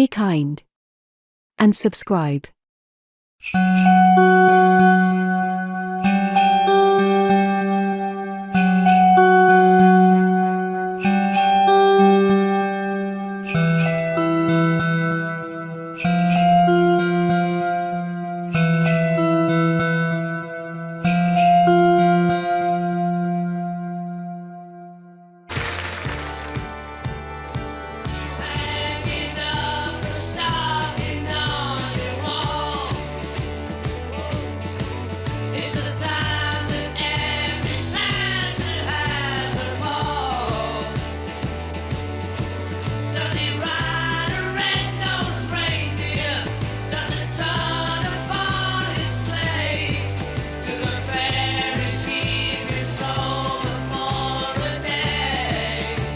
be kind, and subscribe.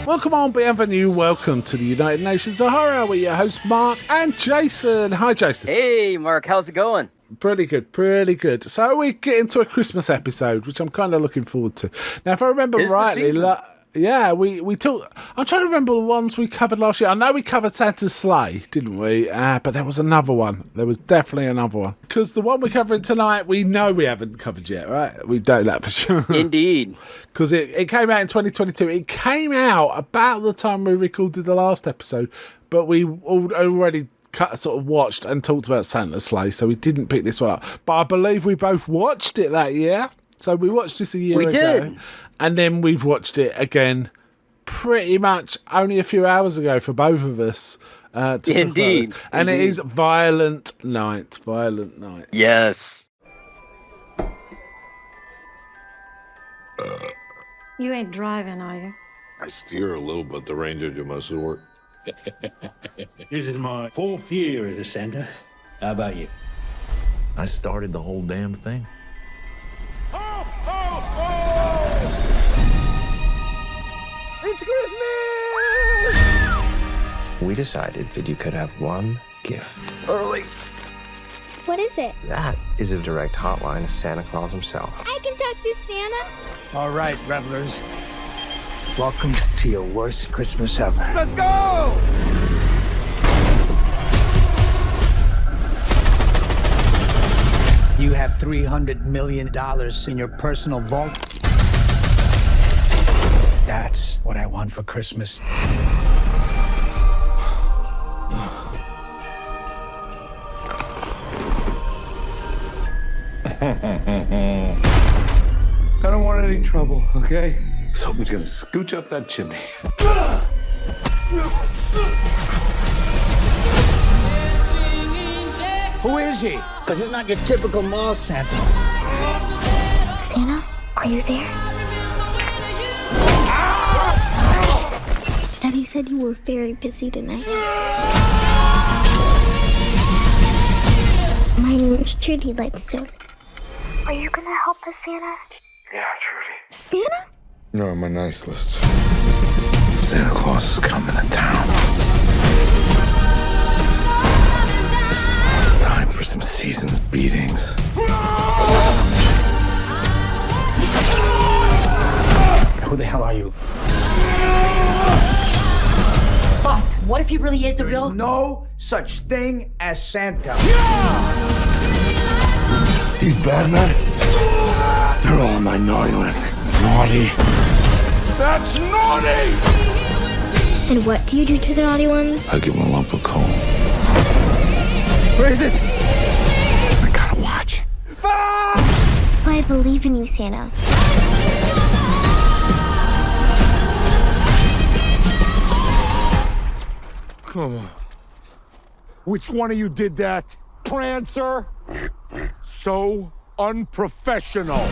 Welcome on Bienvenue, welcome to the United Nations of Horror. We're your hosts Mark and Jason. Hi Jason. Hey Mark, how's it going? Pretty good, pretty good. So we get into a Christmas episode, which I'm kind of looking forward to. Now if I remember rightly, we talked. I'm trying to remember the ones we covered last year. I know we covered Santa's Sleigh, didn't we? But there was another one. There was definitely another one. Because the one we're covering tonight, we know we haven't covered yet, right? We don't know for sure. Indeed. Because it came out in 2022. It came out about the time we recorded the last episode, but we already sort of watched and talked about Santa's Sleigh, so we didn't pick this one up. But I believe we both watched it that year. So we watched this a year ago. Did. And then we've watched it again pretty much only a few hours ago for both of us. Indeed. And it is Violent Night. Violent Night. Yes. You ain't driving, are you? I steer a little, but the ranger do most of the work. This is my 4th year as a Santa. How about you? I started the whole damn thing. Ho, ho, ho! It's Christmas! We decided that you could have one gift. Early. What is it? That is a direct hotline to Santa Claus himself. I can talk to Santa. All right, revelers. Welcome to your worst Christmas ever. Let's go! You have $300 million in your personal vault. That's what I want for Christmas. I don't want any trouble, okay? Someone's gonna scooch up that chimney. Who is he? Because it's not your typical mall Santa. Santa, are you there? Daddy said you were very busy tonight. My name's Trudy Lightstone. Are you gonna help us, Santa? Yeah, Trudy. Santa? You're on my nice list. Santa Claus is coming to town. Time for some season's beatings. Who the hell are you? Boss, what if he really is the There's real... no such thing as Santa. These bad men, they're all on my naughty list. Naughty. That's naughty! And what do you do to the naughty ones? I give him a lump of coal. Where is it? I gotta watch. I believe in you, Santa. Come on. Which one of you did that? Prancer? So unprofessional.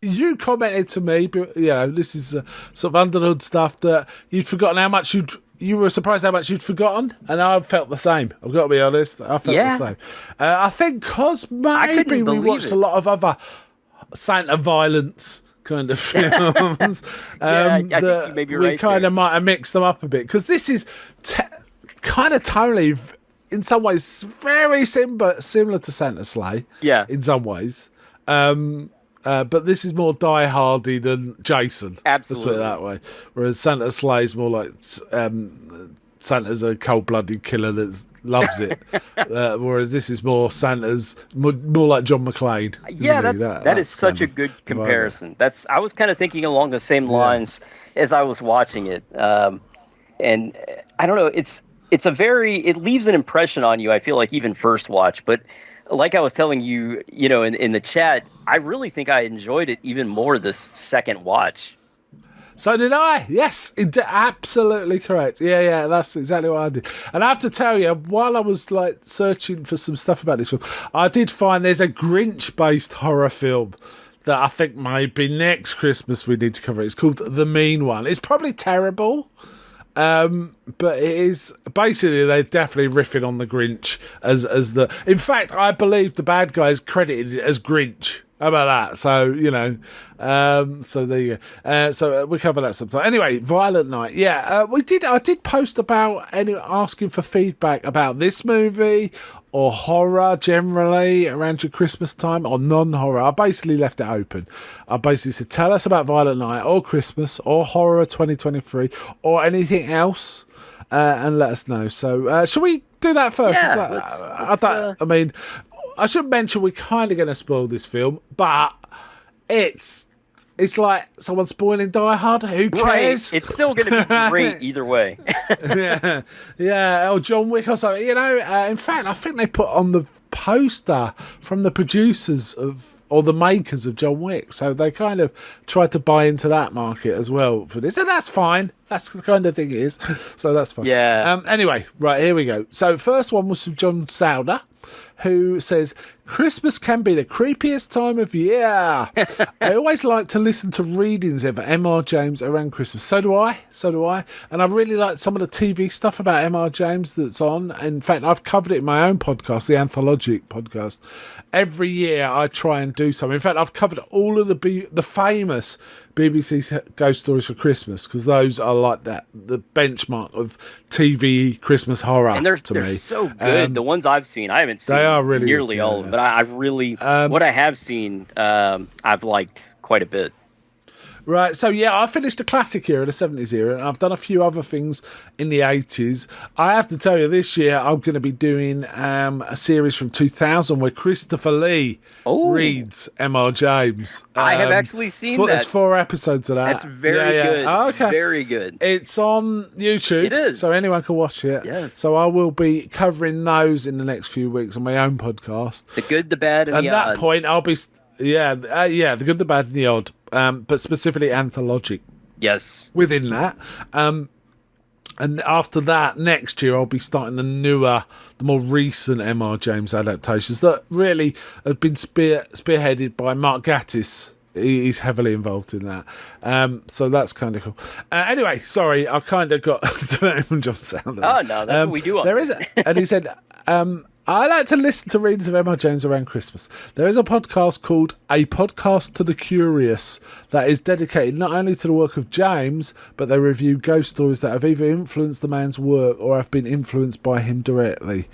You commented to me, but this is sort of under the hood stuff that you'd forgotten how much you were surprised how much you'd forgotten, and I felt the same. I've got to be honest, I felt the same. I think because maybe we watched a lot of other Santa violence kind of films. I think you may be right. We kind of might have mixed them up a bit because this is kind of tonally, in some ways, very similar to Santa's Sleigh. Yeah, in some ways. But this is more die-hardy than Jason. Absolutely. Let's put it that way. Whereas Santa's Sleigh is more like Santa's a cold-blooded killer that loves it, whereas this is more Santa's more like John McClane. Yeah, that is such a good comparison. I was kind of thinking along the same lines as I was watching it, and I don't know. It leaves an impression on you. I feel like even first watch, but like I was telling you, in the chat, I really think I enjoyed it even more this second watch. So did I. Yes, absolutely correct. Yeah, that's exactly what I did. And I have to tell you, while I was like searching for some stuff about this film, I did find there's a Grinch-based horror film that I think maybe next Christmas we need to cover. It's called The Mean One. It's probably terrible, but it is basically they're definitely riffing on the Grinch as the. In fact, I believe the bad guy is credited as Grinch. How about that? So, so there you go. So we cover that sometime. Anyway, Violent Night. Yeah, I did post about asking for feedback about this movie or horror generally around your Christmas time or non-horror. I basically left it open. I basically said, tell us about Violent Night or Christmas or horror 2023 or anything else and let us know. So shall we do that first? Yeah, I mean, I should mention we're kind of going to spoil this film, but it's like someone spoiling Die Hard. Who cares? Right. It's still going to be great either way. yeah, or John Wick or something. In fact, I think they put on the poster from the producers or the makers of John Wick, so they kind of tried to buy into that market as well for this, and that's fine. That's the kind of thing it is, so that's fine. Yeah. Anyway, right, here we go. So first one was from John Sauder, who says, Christmas can be the creepiest time of year. I always like to listen to readings of M.R. James around Christmas. So do I. And I really like some of the TV stuff about M.R. James that's on. In fact, I've covered it in my own podcast, the Anthologic podcast. Every year I try and do something. In fact, I've covered all of the famous BBC Ghost Stories for Christmas, because those are like that, the benchmark of TV Christmas horror. And they're me. So good. The ones I've seen, I haven't seen they are really nearly good, all of them, but I really, what I have seen, I've liked quite a bit. Right, so yeah, I finished the classic era, the 70s era, and I've done a few other things in the 80s. I have to tell you, this year I'm going to be doing a series from 2000 where Christopher Lee reads M.R. James. I have actually seen that. There's 4 episodes of that. That's very good. Oh, okay. Very good. It's on YouTube. It is. So anyone can watch it. Yes. So I will be covering those in the next few weeks on my own podcast. The good, the bad, and the odd. At that point, I'll be... the good, the bad, and the odd. But specifically anthologic. Yes. Within that. And after that, next year, I'll be starting the more recent M.R. James adaptations that really have been spearheaded by Mark Gatiss. He's heavily involved in that. So that's kind of cool. Anyway, sorry, I kind of got to John Sounder. Oh, no, that's what we do on there. And he said... I like to listen to readings of M.R. James around Christmas. There is a podcast called A Podcast to the Curious that is dedicated not only to the work of James, but they review ghost stories that have either influenced the man's work or have been influenced by him directly.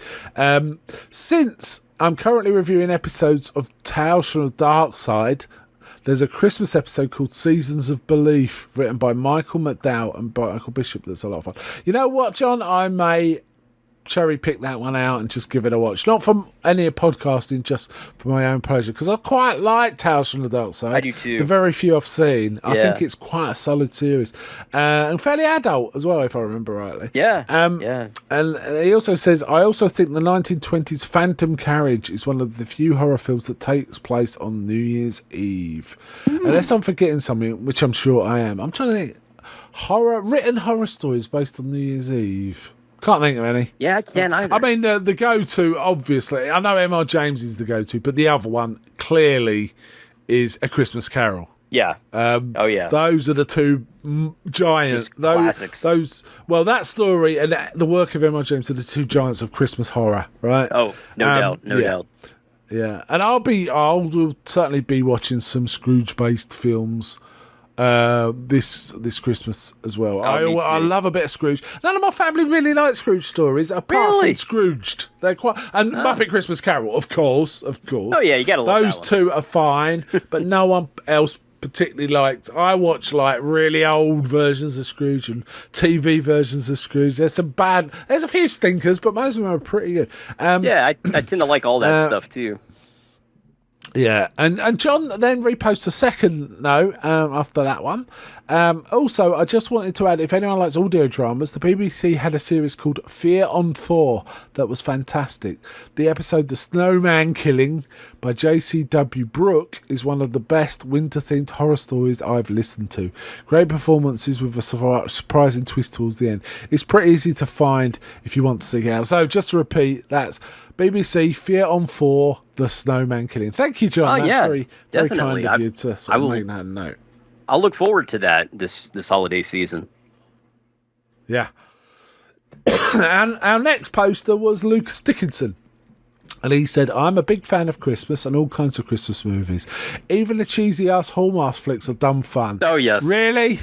Since I'm currently reviewing episodes of Tales from the Dark Side, there's a Christmas episode called Seasons of Belief, written by Michael McDowell and Michael Bishop. That's a lot of fun. You know what, John? I may cherry pick that one out and just give it a watch, not from any podcasting, just for my own pleasure, because I quite like Tales from the Dark Side. I do too. The very few I've seen, I think it's quite a solid series, and fairly adult as well, if I remember rightly. And he also says, I also think the 1920s Phantom Carriage is one of the few horror films that takes place on New Year's Eve. Unless I'm forgetting something, which I'm sure I am. I'm trying to think, written horror stories based on New Year's Eve. Can't think of any. Yeah, I can't either. I mean, the go-to, obviously, I know M.R. James is the go-to, but the other one clearly is A Christmas Carol. Yeah. Those are the two giants. Classics. That story and the work of M.R. James are the two giants of Christmas horror, right? Oh, no doubt. Yeah, and I'll certainly be watching some Scrooge-based films this Christmas as well. I love a bit of Scrooge. None of my family really like Scrooge stories, apart from Scrooged. They're quite Muppet Christmas Carol, of course. Oh yeah, you gotta love those that one. two are fine, but no one else particularly liked. I watch like really old versions of Scrooge and TV versions of Scrooge. There's a few stinkers, but most of them are pretty good. I tend to like all that stuff too. Yeah, and John then reposts a second note after that one. Also, I just wanted to add, if anyone likes audio dramas, the BBC had a series called Fear on 4 that was fantastic. The episode The Snowman Killing by J.C.W. Brooke is one of the best winter-themed horror stories I've listened to. Great performances with a surprising twist towards the end. It's pretty easy to find if you want to seek it out. So, just to repeat, that's BBC Fear on 4, The Snowman Killing. Thank you, John. That's very kind of you to sort of make that note. I'll look forward to that this holiday season. Yeah. And our next poster was Lucas Dickinson. And he said, I'm a big fan of Christmas and all kinds of Christmas movies. Even the cheesy-ass Hallmark flicks are dumb fun. Oh, yes. Really?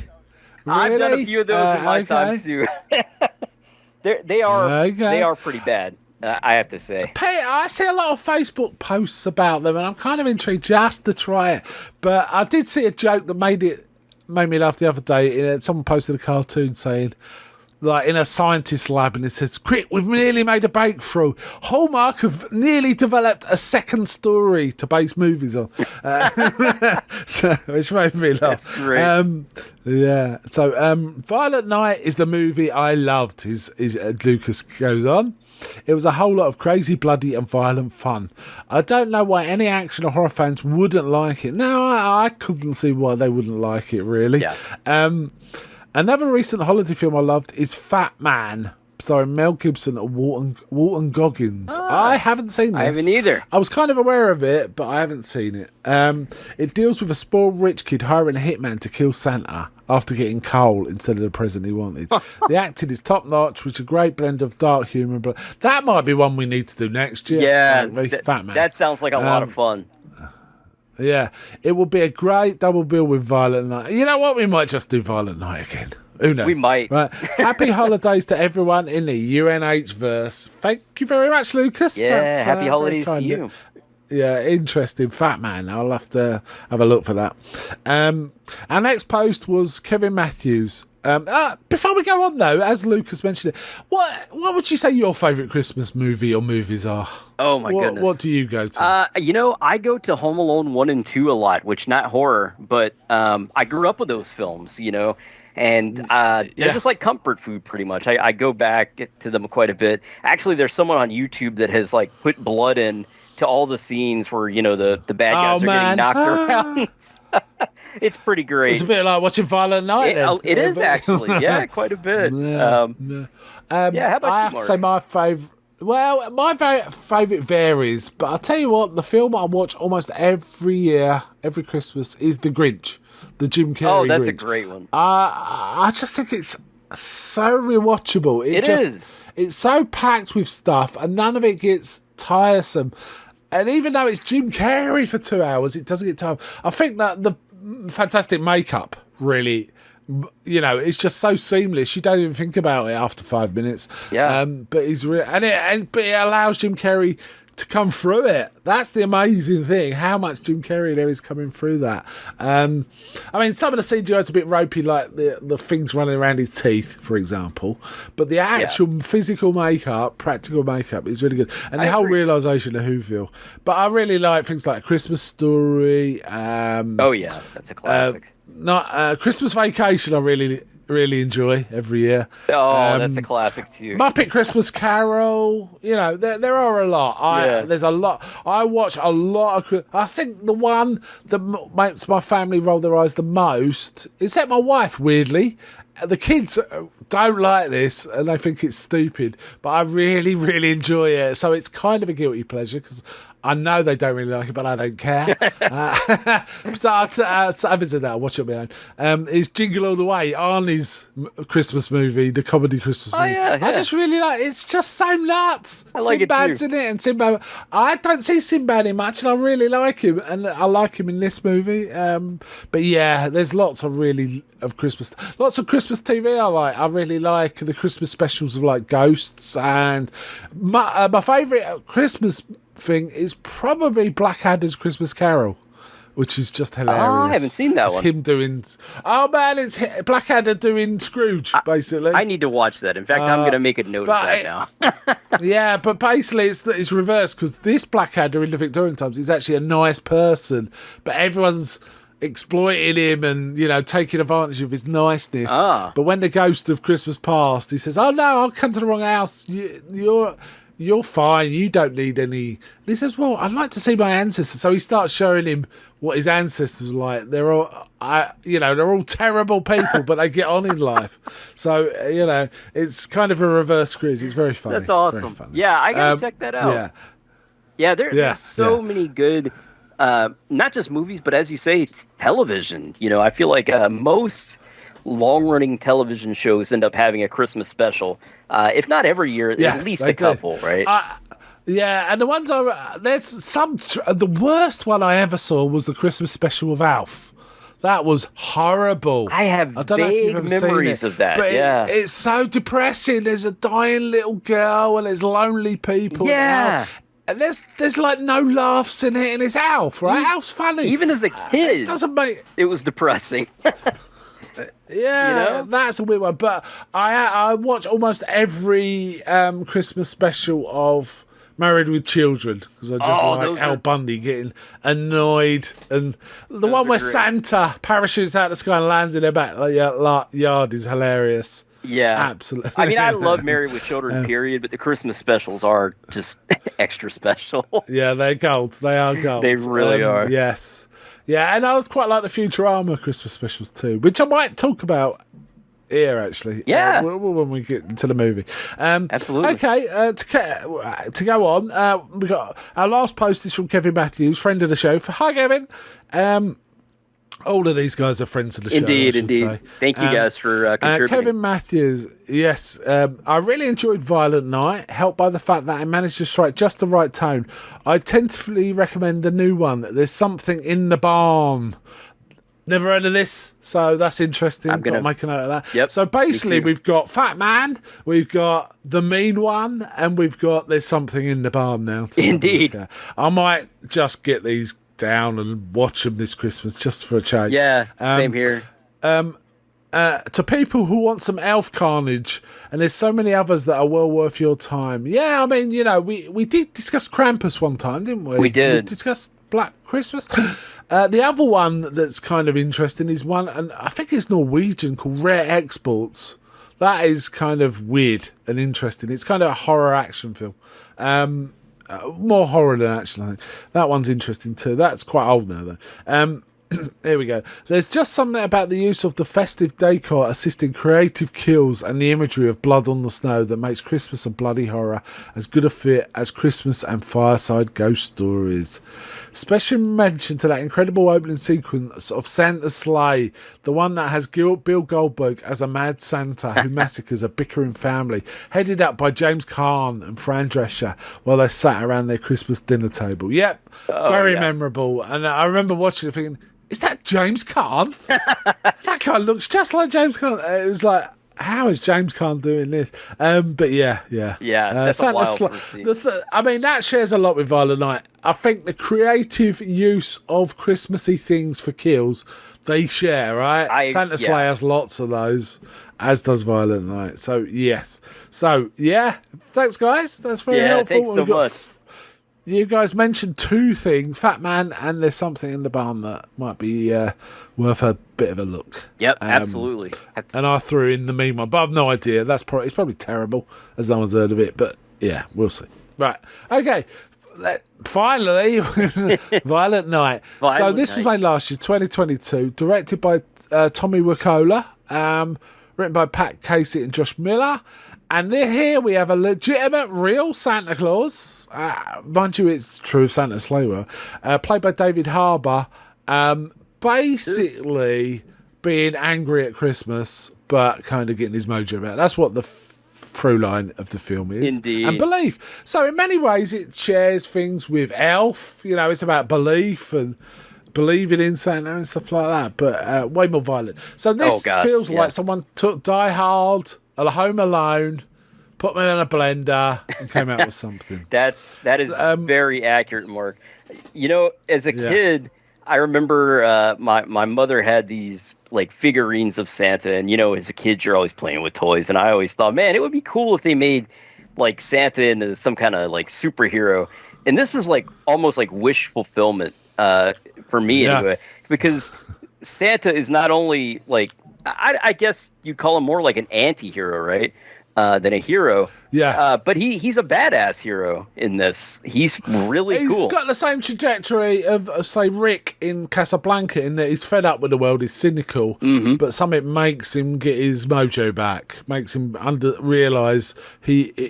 I've done a few of those in my time, too. They are pretty bad. I have to say. I see a lot of Facebook posts about them, and I'm kind of intrigued just to try it. But I did see a joke that made me laugh the other day. Someone posted a cartoon saying, like, in a scientist lab, and it says, "Quick, we've nearly made a breakthrough. Hallmark have nearly developed a second story to base movies on," which made me laugh. That's great. Yeah. So, Violet Night is the movie I loved. Lucas goes on. It was a whole lot of crazy, bloody and violent fun. I don't know why any action or horror fans wouldn't like it. No, I couldn't see why they wouldn't like it, really. Yeah. Another recent holiday film I loved is Fat Man, starring Mel Gibson and Walton Goggins. I haven't seen this. I haven't either. I was kind of aware of it, but I haven't seen it. It deals with a spoiled rich kid hiring a hitman to kill Santa after getting coal instead of the present he wanted. The acting is top notch, which is a great blend of dark humour. But that might be one we need to do next year. Yeah, Fat Man. That sounds like a lot of fun. Yeah, it will be a great double bill with Violent Night. You know what? We might just do Violent Night again. Who knows? We might. Right. Happy holidays to everyone in the UNH verse. Thank you very much, Lucas. Yeah, happy holidays to you. Yeah, interesting. Fat Man. I'll have to have a look for that. Our next post was Kevin Matthews. Before we go on, though, as Lucas mentioned it, what would you say your favourite Christmas movie or movies are? Oh, my goodness. What do you go to? I go to Home Alone 1 and 2 a lot, which not horror, but I grew up with those films, and they're just like comfort food pretty much. I go back to them quite a bit. Actually, there's someone on YouTube that has like put blood in to all the scenes where, the bad guys are getting knocked around. It's pretty great. It's a bit like watching Violent Night. It is actually, yeah, quite a bit. How about I have to say my favourite. Well, my favourite varies, but I'll tell you what, the film I watch almost every year, every Christmas, is The Grinch, the Jim Carrey. Oh, that's Grinch. A great one. I just think it's so rewatchable. It is. It's so packed with stuff, and none of it gets tiresome. And even though it's Jim Carrey for 2 hours, it doesn't get tired. I think that the fantastic makeup really, it's just so seamless. You don't even think about it after 5 minutes. Yeah. But he's but it allows Jim Carrey to come through it. That's the amazing thing, how much Jim Carrey there is coming through that. Some of the CGI is a bit ropey, like the things running around his teeth, for example. But the actual physical makeup, practical makeup, is really good. And the whole realisation of Whoville. But I really like things like Christmas Story. That's a classic. Christmas Vacation, I really enjoy every year. That's a classic too. Muppet Christmas Carol, there are a lot. There's a lot. I watch a lot of. I think the one that makes my family roll their eyes the most, except my wife, weirdly. The kids don't like this and they think it's stupid, but I really, really enjoy it. So it's kind of a guilty pleasure because I know they don't really like it, but I don't care. So I visit that. I'll watch it on my own. It's Jingle All the Way, Arnie's Christmas movie, the comedy Christmas movie. Yeah. I just really like it. It's just so nuts. I like Sinbad's it too. in it, and Sinbad. I don't see Sinbad in much, and I really like him, and I like him in this movie. But yeah, there's lots of Christmas TV I like. I really like the Christmas specials of like Ghosts, and my favourite Christmas thing is probably Blackadder's Christmas Carol which is just hilarious. Oh, I haven't seen that it's one. Him doing. Oh man, it's Blackadder doing Scrooge, basically. I need to watch that. In fact, I'm going to make a note of that now. Yeah, but basically it's reversed because this Blackadder in the Victorian times is actually a nice person, but everyone's exploiting him and, you know, taking advantage of his niceness. But when the ghost of Christmas Past, he says, "Oh no, I'll come to the wrong house. You're fine. You don't need any." And he says, "Well, I'd like to see my ancestors." So he starts showing him what his ancestors were like. They're all, they're all terrible people, but they get on in life. So, it's kind of a reverse Scrooge. It's very funny. That's awesome. Yeah, I gotta check that out. Yeah, there's so many good, not just movies, but as you say, television. You know, I feel like most long-running television shows end up having a Christmas special, if not every year, at least a couple, right? Yeah, and the ones there's some. The worst one I ever saw was the Christmas special of Alf. That was horrible. I don't know if you've ever memories of that. But yeah, it's so depressing. There's a dying little girl, and there's lonely people. Yeah. And there's like no laughs in it, and it's Alf, right? Alf's funny. Even as a kid, it doesn't make it was depressing. Yeah, that's a weird one. But I watch almost every Christmas special of Married with Children because I just like Al Bundy getting annoyed, and the one where Santa parachutes out of the sky and lands in their backyard is hilarious. Yeah, absolutely. I mean, I love Married with Children, period, but the Christmas specials are just extra special. Yeah, they're gold. They are gold. They really are. Yes. Yeah, and I was quite like the Futurama Christmas specials too, which I might talk about here actually. Yeah, when we get into the movie. Absolutely. Okay, to go on, we got our last post is from Kevin Matthews, friend of the show. Hi, Kevin. All of these guys are friends of the show. Indeed. Say. Thank you guys for contributing. Kevin Matthews, yes. I really enjoyed Violent Night, helped by the fact that I managed to strike just the right tone. I tentatively recommend the new one. There's Something in the Barn. Never heard of this, so that's interesting. I'm going to make a note of that. Yep, so basically, we've got Fat Man, we've got The Mean One, and we've got There's Something in the Barn now. Indeed. I might just get these down and watch them this Christmas just for a change. Yeah, same here. To people who want some elf carnage, and there's so many others that are well worth your time. Yeah, I mean, we did discuss Krampus one time, didn't we? We did. We discussed Black Christmas. The other one that's kind of interesting is one, and I think it's Norwegian, called Rare Exports. That is kind of weird and interesting. It's kind of a horror action film. More horror than action, I think. That one's interesting too. That's quite old now, though. Here we go. There's just something about the use of the festive decor assisting creative kills and the imagery of blood on the snow that makes Christmas and bloody horror as good a fit as Christmas and fireside ghost stories. Special mention to that incredible opening sequence of Santa's sleigh, the one that has Bill Goldberg as a mad Santa who massacres a bickering family, headed up by James Caan and Fran Drescher while they sat around their Christmas dinner table. Yep, very memorable. And I remember watching it thinking, is that James Caan? That guy looks just like James Caan. It was like, how is James Caan doing this? But yeah. That's a wild I mean, that shares a lot with Violent Night. I think the creative use of Christmassy things for kills, they share, right? Santa Sleigh has lots of those, as does Violent Night. So yes. So yeah, thanks guys. That's very helpful. Thanks so much. You guys mentioned two things, Fat Man and There's Something in the Barn that might be worth a bit of a look. Yep, absolutely. And I threw in The Mean One, but I've no idea. It's probably terrible, as no one's heard of it. But yeah, we'll see. Right, okay. Finally, Violent Night. So this was made last year, 2022, directed by Tommy Wirkola, written by Pat Casey and Josh Miller. And here we have a legitimate, real Santa Claus. Mind you, it's true of Santa Sleigh, played by David Harbour. Basically being angry at Christmas, but kind of getting his mojo back. That's what the through line of the film is. Indeed. And belief. So in many ways, it shares things with Elf. It's about belief and believing in Santa and stuff like that, but way more violent. So this feels like someone took Die Hard, Home Alone, put them in a blender, and came out with something. That is very accurate, Mark. As a kid, I remember my mother had these like figurines of Santa, and as a kid you're always playing with toys, and I always thought, man, it would be cool if they made like Santa into some kind of like superhero. And this is like almost like wish fulfillment for me anyway, because Santa is not only like I guess you'd call him more like an anti-hero, right? Than a hero. Yeah. But he's a badass hero in this. He's really cool. He's got the same trajectory of, say, Rick in Casablanca, in that he's fed up with the world, he's cynical, but something makes him get his mojo back, makes him realise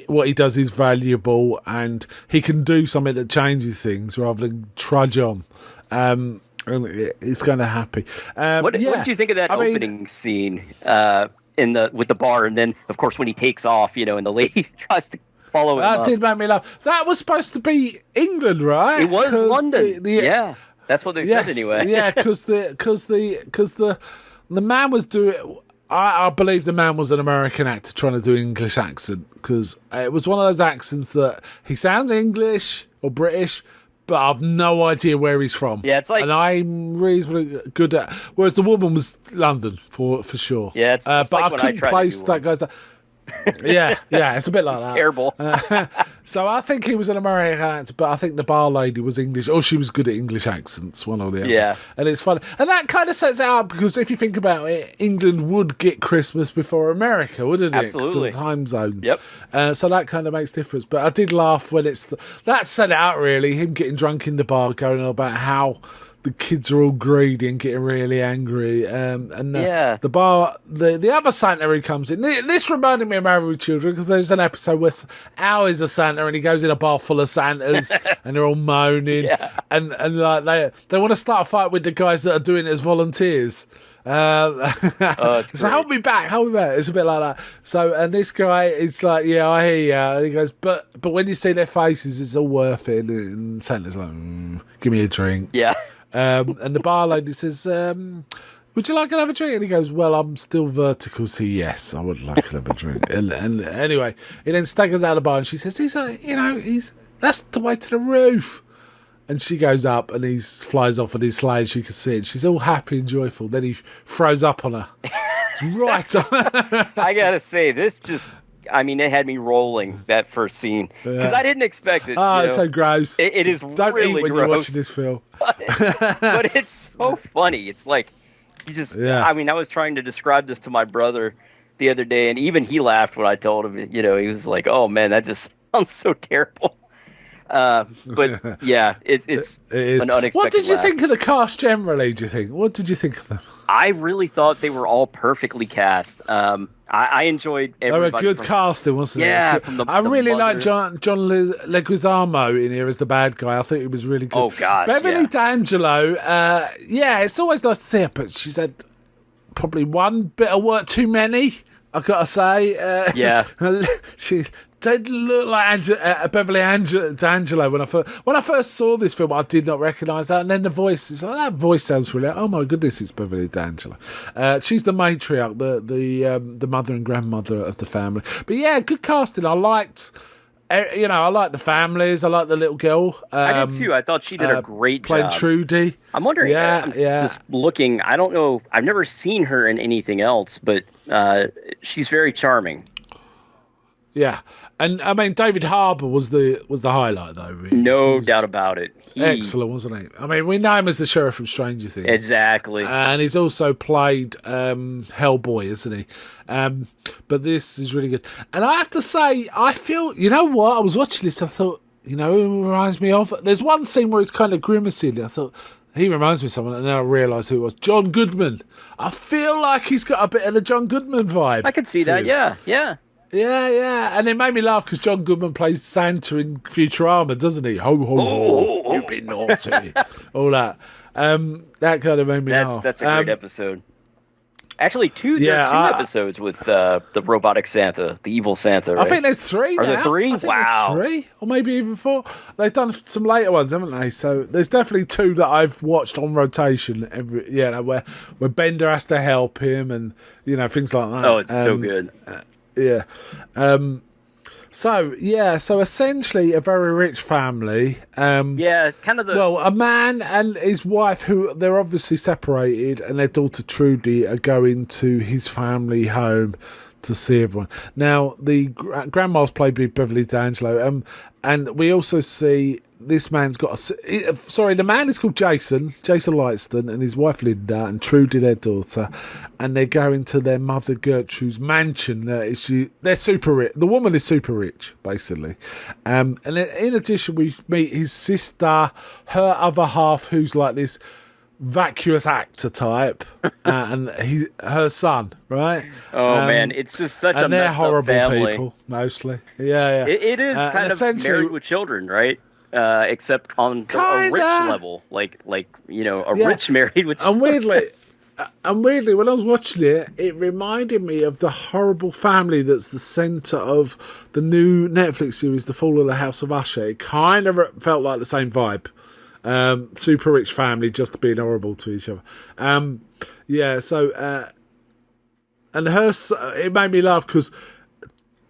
what he does is valuable, and he can do something that changes things rather than trudge on. And he's kind of happy. What did you think of that opening scene? With the bar, and then of course when he takes off, and the lady tries to follow him. That did make me laugh. That was supposed to be England, right? It was London. Yeah, that's what they said anyway. Yeah, because the man was doing. I believe the man was an American actor trying to do an English accent, because it was one of those accents that he sounds English or British, but I've no idea where he's from. Yeah, it's like, and I'm reasonably good at. Whereas the woman was London for sure. Yeah, it's but like I when couldn't place that guy's. Yeah, it's a bit like that. Terrible. So I think he was an American actor, but I think the bar lady was English, or she was good at English accents, one or the other. Yeah, and it's funny, and that kind of sets it out, because if you think about it, England would get Christmas before America, wouldn't it? Absolutely. Because of the time zones. Yep. So that kind of makes difference. But I did laugh when that set it out really. Him getting drunk in the bar, going on about how the kids are all greedy and getting really angry. The bar, the other Santa who comes in. This reminded me of Married with Children, because there's an episode where Al is a Santa and he goes in a bar full of Santas and they're all moaning and like they want to start a fight with the guys that are doing it as volunteers. So hold me back. It's a bit like that. So, and this guy, it's like, yeah, I hear you. And he goes, but when you see their faces, it's all worth it. And Santa's like, give me a drink. Yeah. And the bar lady says, would you like another drink? And he goes, well, I'm still vertical, so yes, I would like another drink. And anyway, he then staggers out of the bar and she says, that's the way to the roof. And she goes up and he flies off on his sleigh, and she can see it. She's all happy and joyful. Then he throws up on her. It's right on. I gotta say, this just... it had me rolling, that first scene, because I didn't expect it. It's so gross. It is Don't really eat when gross. you're watching this film. But it's so funny. It's like, you just, I was trying to describe this to my brother the other day, and even he laughed when I told him, he was like, oh man, that just sounds so terrible. But yeah, it's an unexpected What did you laugh. think of the cast generally, do you think? What did you think of them? I really thought they were all perfectly cast. I enjoyed everybody. They were good casting, wasn't it? Yeah. I really liked John Leguizamo in here as the bad guy. I think he was really good. Oh, gosh, Beverly D'Angelo, it's always nice to see her, but she's had probably one bit of work too many, I've got to say. She did look like Beverly D'Angelo when I first saw this film. I did not recognise that, and then the voice is like, that voice sounds really. Oh my goodness, it's Beverly D'Angelo. She's the matriarch, the mother and grandmother of the family. But yeah, good casting. I liked. I like the families. I like the little girl. I did too. I thought she did a great playing job. Trudy. I'm wondering. Just looking. I don't know. I've never seen her in anything else, but she's very charming. Yeah, and David Harbour was the highlight though. Really. No doubt about it. Excellent, wasn't he? We know him as the sheriff from Stranger Things. Exactly. And he's also played Hellboy, isn't he? But this is really good. And I have to say, I feel, you know what? I was watching this, I thought, it reminds me of... There's one scene where he's kind of grimacing. I thought, he reminds me of someone, and then I realised who it was. John Goodman. I feel like he's got a bit of the John Goodman vibe. I could see that, yeah. Yeah, and it made me laugh because John Goodman plays Santa in Futurama, doesn't he? Ho, ho, ho, you've been naughty. All that. That kind of made me laugh. That's a great episode. Actually, there are two episodes with the robotic Santa, the evil Santa, right? I think there's three now. Are there three? I think there's three, or maybe even four. They've done some later ones, haven't they? So there's definitely two that I've watched on rotation. Where Bender has to help him, and things like that. Oh, it's so good. Yeah. So essentially a very rich family. Kind of the... Well, a man and his wife, who they're obviously separated, and their daughter Trudy are going to his family home to see everyone. Now, the grandma's played by Beverly D'Angelo, and we also see this man's got the man is called Jason Lightston, and his wife Linda, and Trudy, their daughter, and they're going to their mother Gertrude's mansion. They're super rich. The woman is super rich, basically. And in addition, we meet his sister, her other half, who's like this vacuous actor type, and her son, right? Oh man, it's just such a messed up family. People, mostly. Yeah. It is kind of Married with Children, right? Except on a rich level, like rich Married with Children. And weirdly, when I was watching it, it reminded me of the horrible family that's the centre of the new Netflix series, The Fall of the House of Usher. It kind of felt like the same vibe. Super rich family just being horrible to each other. And it made me laugh because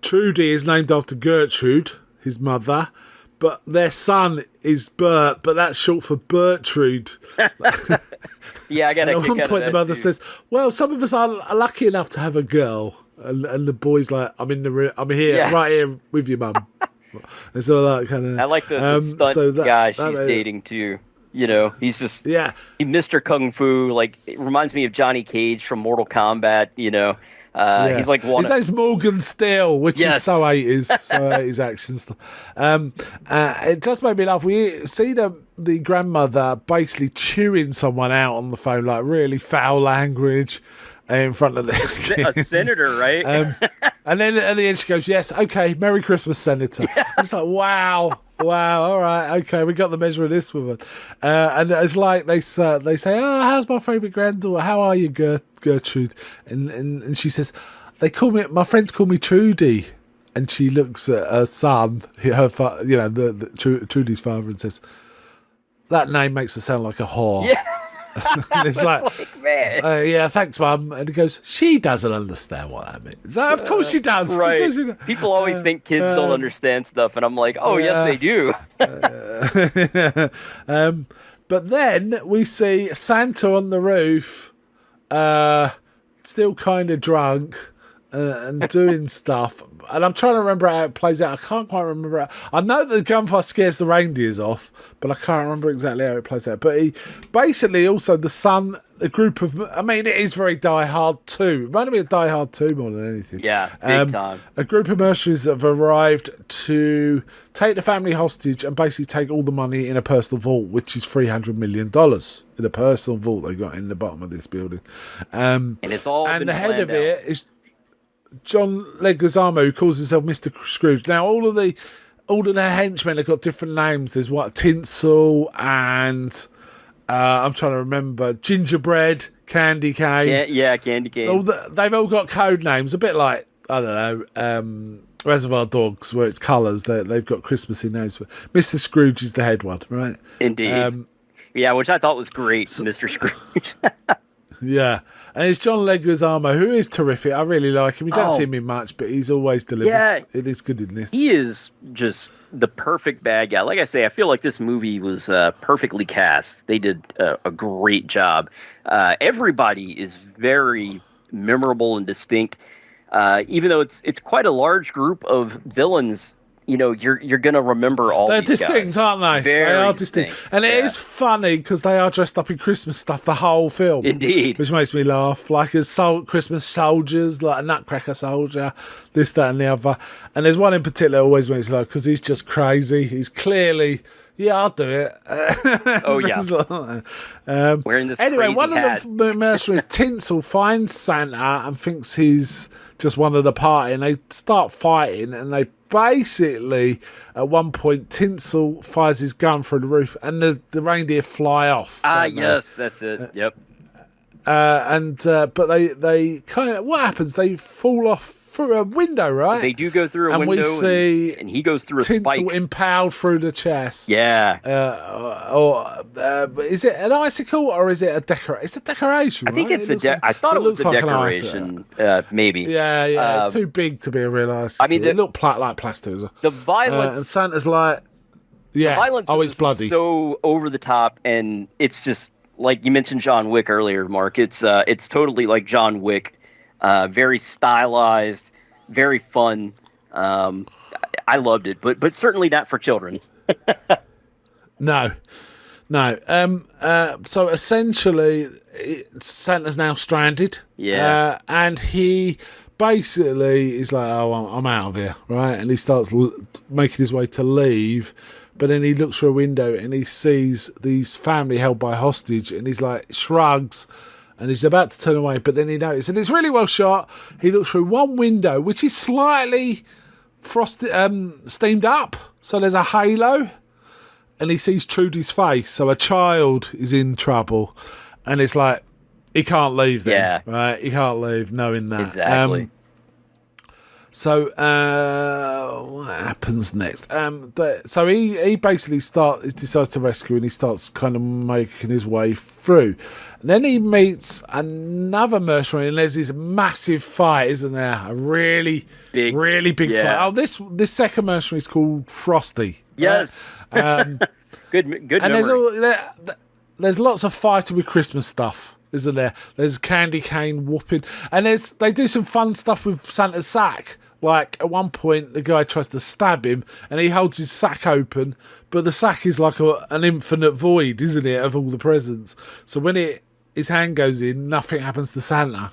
Trudy is named after Gertrude, his mother, but their son is Bert, but that's short for Bertrude. Yeah, I got At one point, the mother says, "Well, some of us are lucky enough to have a girl," and the boy's like, "I'm in the room. I'm here, right here with you, mum." And so that kind of. I like the stunt guy she's dating too. He's just he's Mr. Kung Fu. Like, it reminds me of Johnny Cage from Mortal Kombat. He's like his name's Morgan Steele, which is so 80s action stuff. It just made me laugh. We see the grandmother basically chewing someone out on the phone, like really foul language in front of a senator, right? And then at the end she goes, "Yes, okay, Merry Christmas, Senator." It's like, wow, all right, okay, we got the measure of this woman. And it's like they say, "Oh, how's my favourite granddaughter? How are you, Gertrude?" And she says, my friends call me Trudy." And she looks at her son, Trudy's father, and says, "That name makes her sound like a whore." Yeah. And it's like, man. Yeah, thanks, Mum. And he goes, "She doesn't understand what that means." Of course she does. Right. People always think kids don't understand stuff, and I'm like, oh, yes, they do. But then we see Santa on the roof, still kind of drunk, and doing stuff. And I'm trying to remember how it plays out. I can't quite remember. I know that the gunfire scares the reindeers off, but I can't remember exactly how it plays out. But he basically also the son, a group of. I mean, it is very Die Hard 2. It reminded me of Die Hard 2 more than anything. Yeah, big time. A group of mercenaries have arrived to take the family hostage and basically take all the money in a personal vault, which is $300 million in a personal vault they got in the bottom of this building. And it's all. And the head of it is John Leguizamo, who calls himself Mr. Scrooge. Now, all of their henchmen have got different names. There's Tinsel and I'm trying to remember, Gingerbread, Candy Cane. Yeah, Candy Cane. They've all got code names, a bit like, I don't know, Reservoir Dogs, where it's colours. They've got Christmassy names. But Mr. Scrooge is the head one, right? Indeed. Which I thought was great, Mr. Scrooge. Yeah, and it's John Leguizamo, who is terrific. I really like him. We don't see him in much, but he's always delivered. Yeah, it is good in this. He is just the perfect bad guy. Like I say, I feel like this movie was perfectly cast. They did a great job. Everybody is very memorable and distinct. Even though it's quite a large group of villains. You're going to remember all these distinct, guys. Aren't they? They are distinct. And it is funny because they are dressed up in Christmas stuff the whole film. Indeed. Which makes me laugh. Like as Christmas soldiers, like a Nutcracker soldier, this, that and the other. And there's one in particular that always makes me laugh because he's just crazy. He's clearly... Yeah, I'll do it. Oh, yeah. Wearing this anyway, crazy one hat. of the mercenaries, Tinsel, finds Santa and thinks he's just one of the party, and they start fighting, and they basically, at one point, Tinsel fires his gun through the roof, and the reindeer fly off. Yes, that's it. Yep. But they kind of, what happens? They fall off through a window, right? They do go through a and window, we see and he goes through a tinsel spike impaled through the chest. Yeah. Is it an icicle or is it a decoration? It's a decoration. I think right? it's I thought it was a like decoration. Maybe. Yeah. It's too big to be a real icicle. I mean, it looked like plastic as well. The violence. And Santa's like, yeah. The violence. It's bloody. So over the top, and it's just like you mentioned John Wick earlier, Mark. It's totally like John Wick. Very stylized, very fun. I loved it, but certainly not for children. No. So essentially, Santa's now stranded. Yeah. And he basically is like, "Oh, I'm out of here," right? And he starts making his way to leave. But then he looks through a window and he sees these family held by hostage, and he's like shrugs. And he's about to turn away, but then he notices, and it's really well shot. He looks through one window, which is slightly frosted, steamed up, so there's a halo, and he sees Trudy's face. So a child is in trouble, and it's like he can't leave. Then, right? He can't leave, knowing that exactly. So what happens next? So he basically decides to rescue, and he starts kind of making his way through. And then he meets another mercenary, and there's this massive fight, isn't there? A really big fight. Oh, this second mercenary is called Frosty. Yes. Good and memory. There's lots of fighting with Christmas stuff, isn't there? There's candy cane whooping, and they do some fun stuff with Santa's sack. Like, at one point, the guy tries to stab him, and he holds his sack open, but the sack is like an infinite void, isn't it, of all the presents. So when his hand goes in, nothing happens to Santa.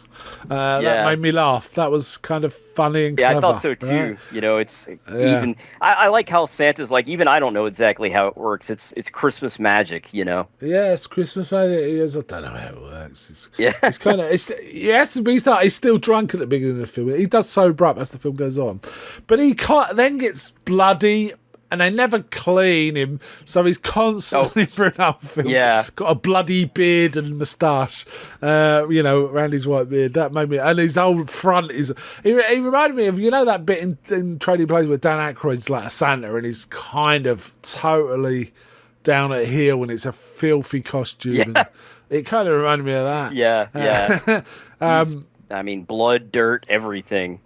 That made me laugh. That was kind of funny and clever. I thought so, too. Right? You know, it's even... I like how Santa's like, even I don't know exactly how it works. It's Christmas magic, you know? Yeah, it's Christmas magic. I don't know how it works. It's kind of... He has to be... He's still drunk at the beginning of the film. He does sober up as the film goes on. But he then gets bloody... And they never clean him, so he's constantly for an film. Yeah, got a bloody beard and moustache, around his white beard. That made me, and his whole front is. He reminded me of that bit in Trading Places where Dan Aykroyd's like a Santa, and he's kind of totally down at heel, and it's a filthy costume. Yeah. And it kind of reminded me of that. Yeah. I mean, blood, dirt, everything.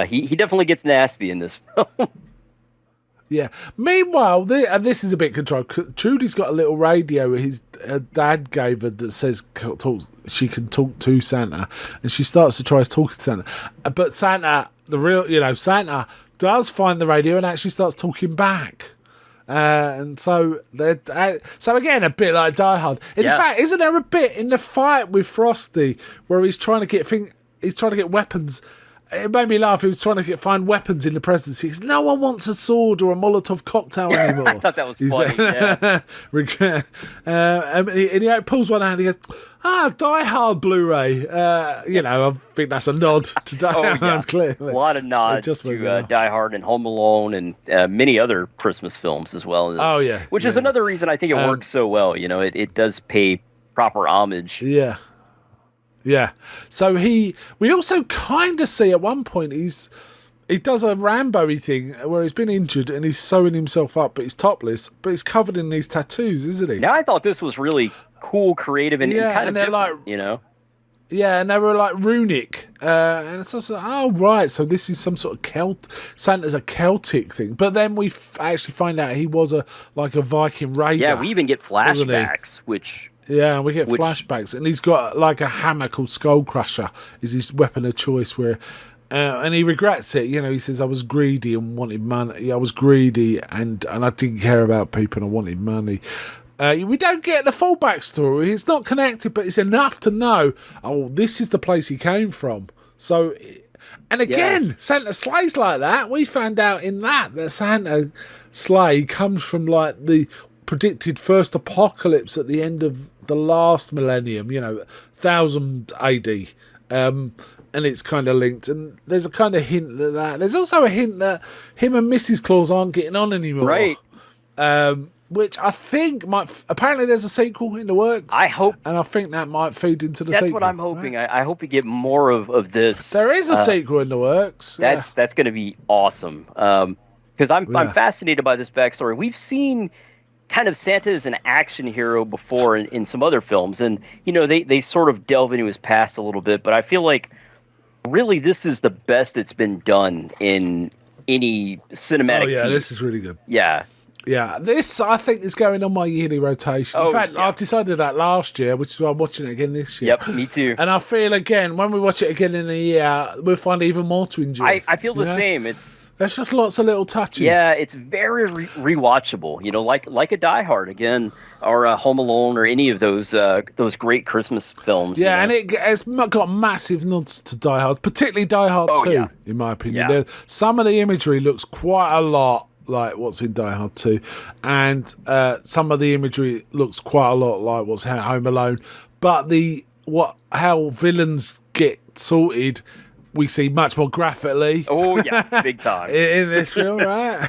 He definitely gets nasty in this film. Yeah. Meanwhile, and this is a bit controlled. Trudy's got a little radio his dad gave her that says she can talk to Santa, and she starts to try talking to Santa. But Santa, Santa does find the radio and actually starts talking back. And so again, a bit like Die Hard. In fact, isn't there a bit in the fight with Frosty where he's trying to get weapons? It made me laugh. He was trying to find weapons in the presidency. No one wants a sword or a Molotov cocktail anymore. I thought that was funny. And he pulls one out and he goes, Die Hard Blu-ray. I think that's a nod to Die Hard, clearly. A lot of nods to Die Hard and Home Alone and many other Christmas films as well. Which is another reason I think it works so well. It does pay proper homage. Yeah. Yeah, so we also kind of see at one point he does a Rambo-y thing where he's been injured and he's sewing himself up, but he's topless, but he's covered in these tattoos, isn't he? Yeah, I thought this was really cool, creative, and kind of different, Yeah, and they were like runic, and it's also right. So this is some sort of Santa's a Celtic thing, but then we actually find out he was a Viking raider. Yeah, we even get flashbacks, which. Yeah, we get flashbacks, and he's got like a hammer called Skull Crusher is his weapon of choice. And he regrets it. He says, "I was greedy and wanted money. I was greedy and I didn't care about people and I wanted money." We don't get the full backstory. It's not connected, but it's enough to know. Oh, this is the place he came from. So, and again, Santa slays like that. We found out in that Santa sleigh comes from like the predicted first apocalypse at the end of the last millennium, 1000 AD, and it's kind of linked, and there's a kind of hint that there's also a hint that him and Mrs. Claus aren't getting on anymore, right? which I think might. Apparently, there's a sequel in the works. I hope, and I think that might feed into the that's sequel. what I'm hoping. Right? I hope we get more of this. There is a sequel in the works. That's going to be awesome. Because I'm fascinated by this backstory. We've seen kind of Santa as an action hero before in some other films, and they sort of delve into his past a little bit. But I feel like really this is the best it's been done in any cinematic. Oh yeah, piece. this is really good. Yeah. Yeah, this I think is going on my yearly rotation. In fact, yeah. I decided that last year, which is why I'm watching it again this year. Yep, me too. And I feel again, when we watch it again in a year, we'll find even more to enjoy. I feel the same. There's just lots of little touches. Yeah, it's very rewatchable. Like a Die Hard again, or a Home Alone, or any of those great Christmas films. Yeah, and it's got massive nods to Die Hard, particularly Die Hard 2, in my opinion. Yeah. Some of the imagery looks quite a lot like what's in Die Hard 2, and some of the imagery looks quite a lot like what's in Home Alone. But how villains get sorted, we see much more graphically. Oh yeah, big time in this film, right?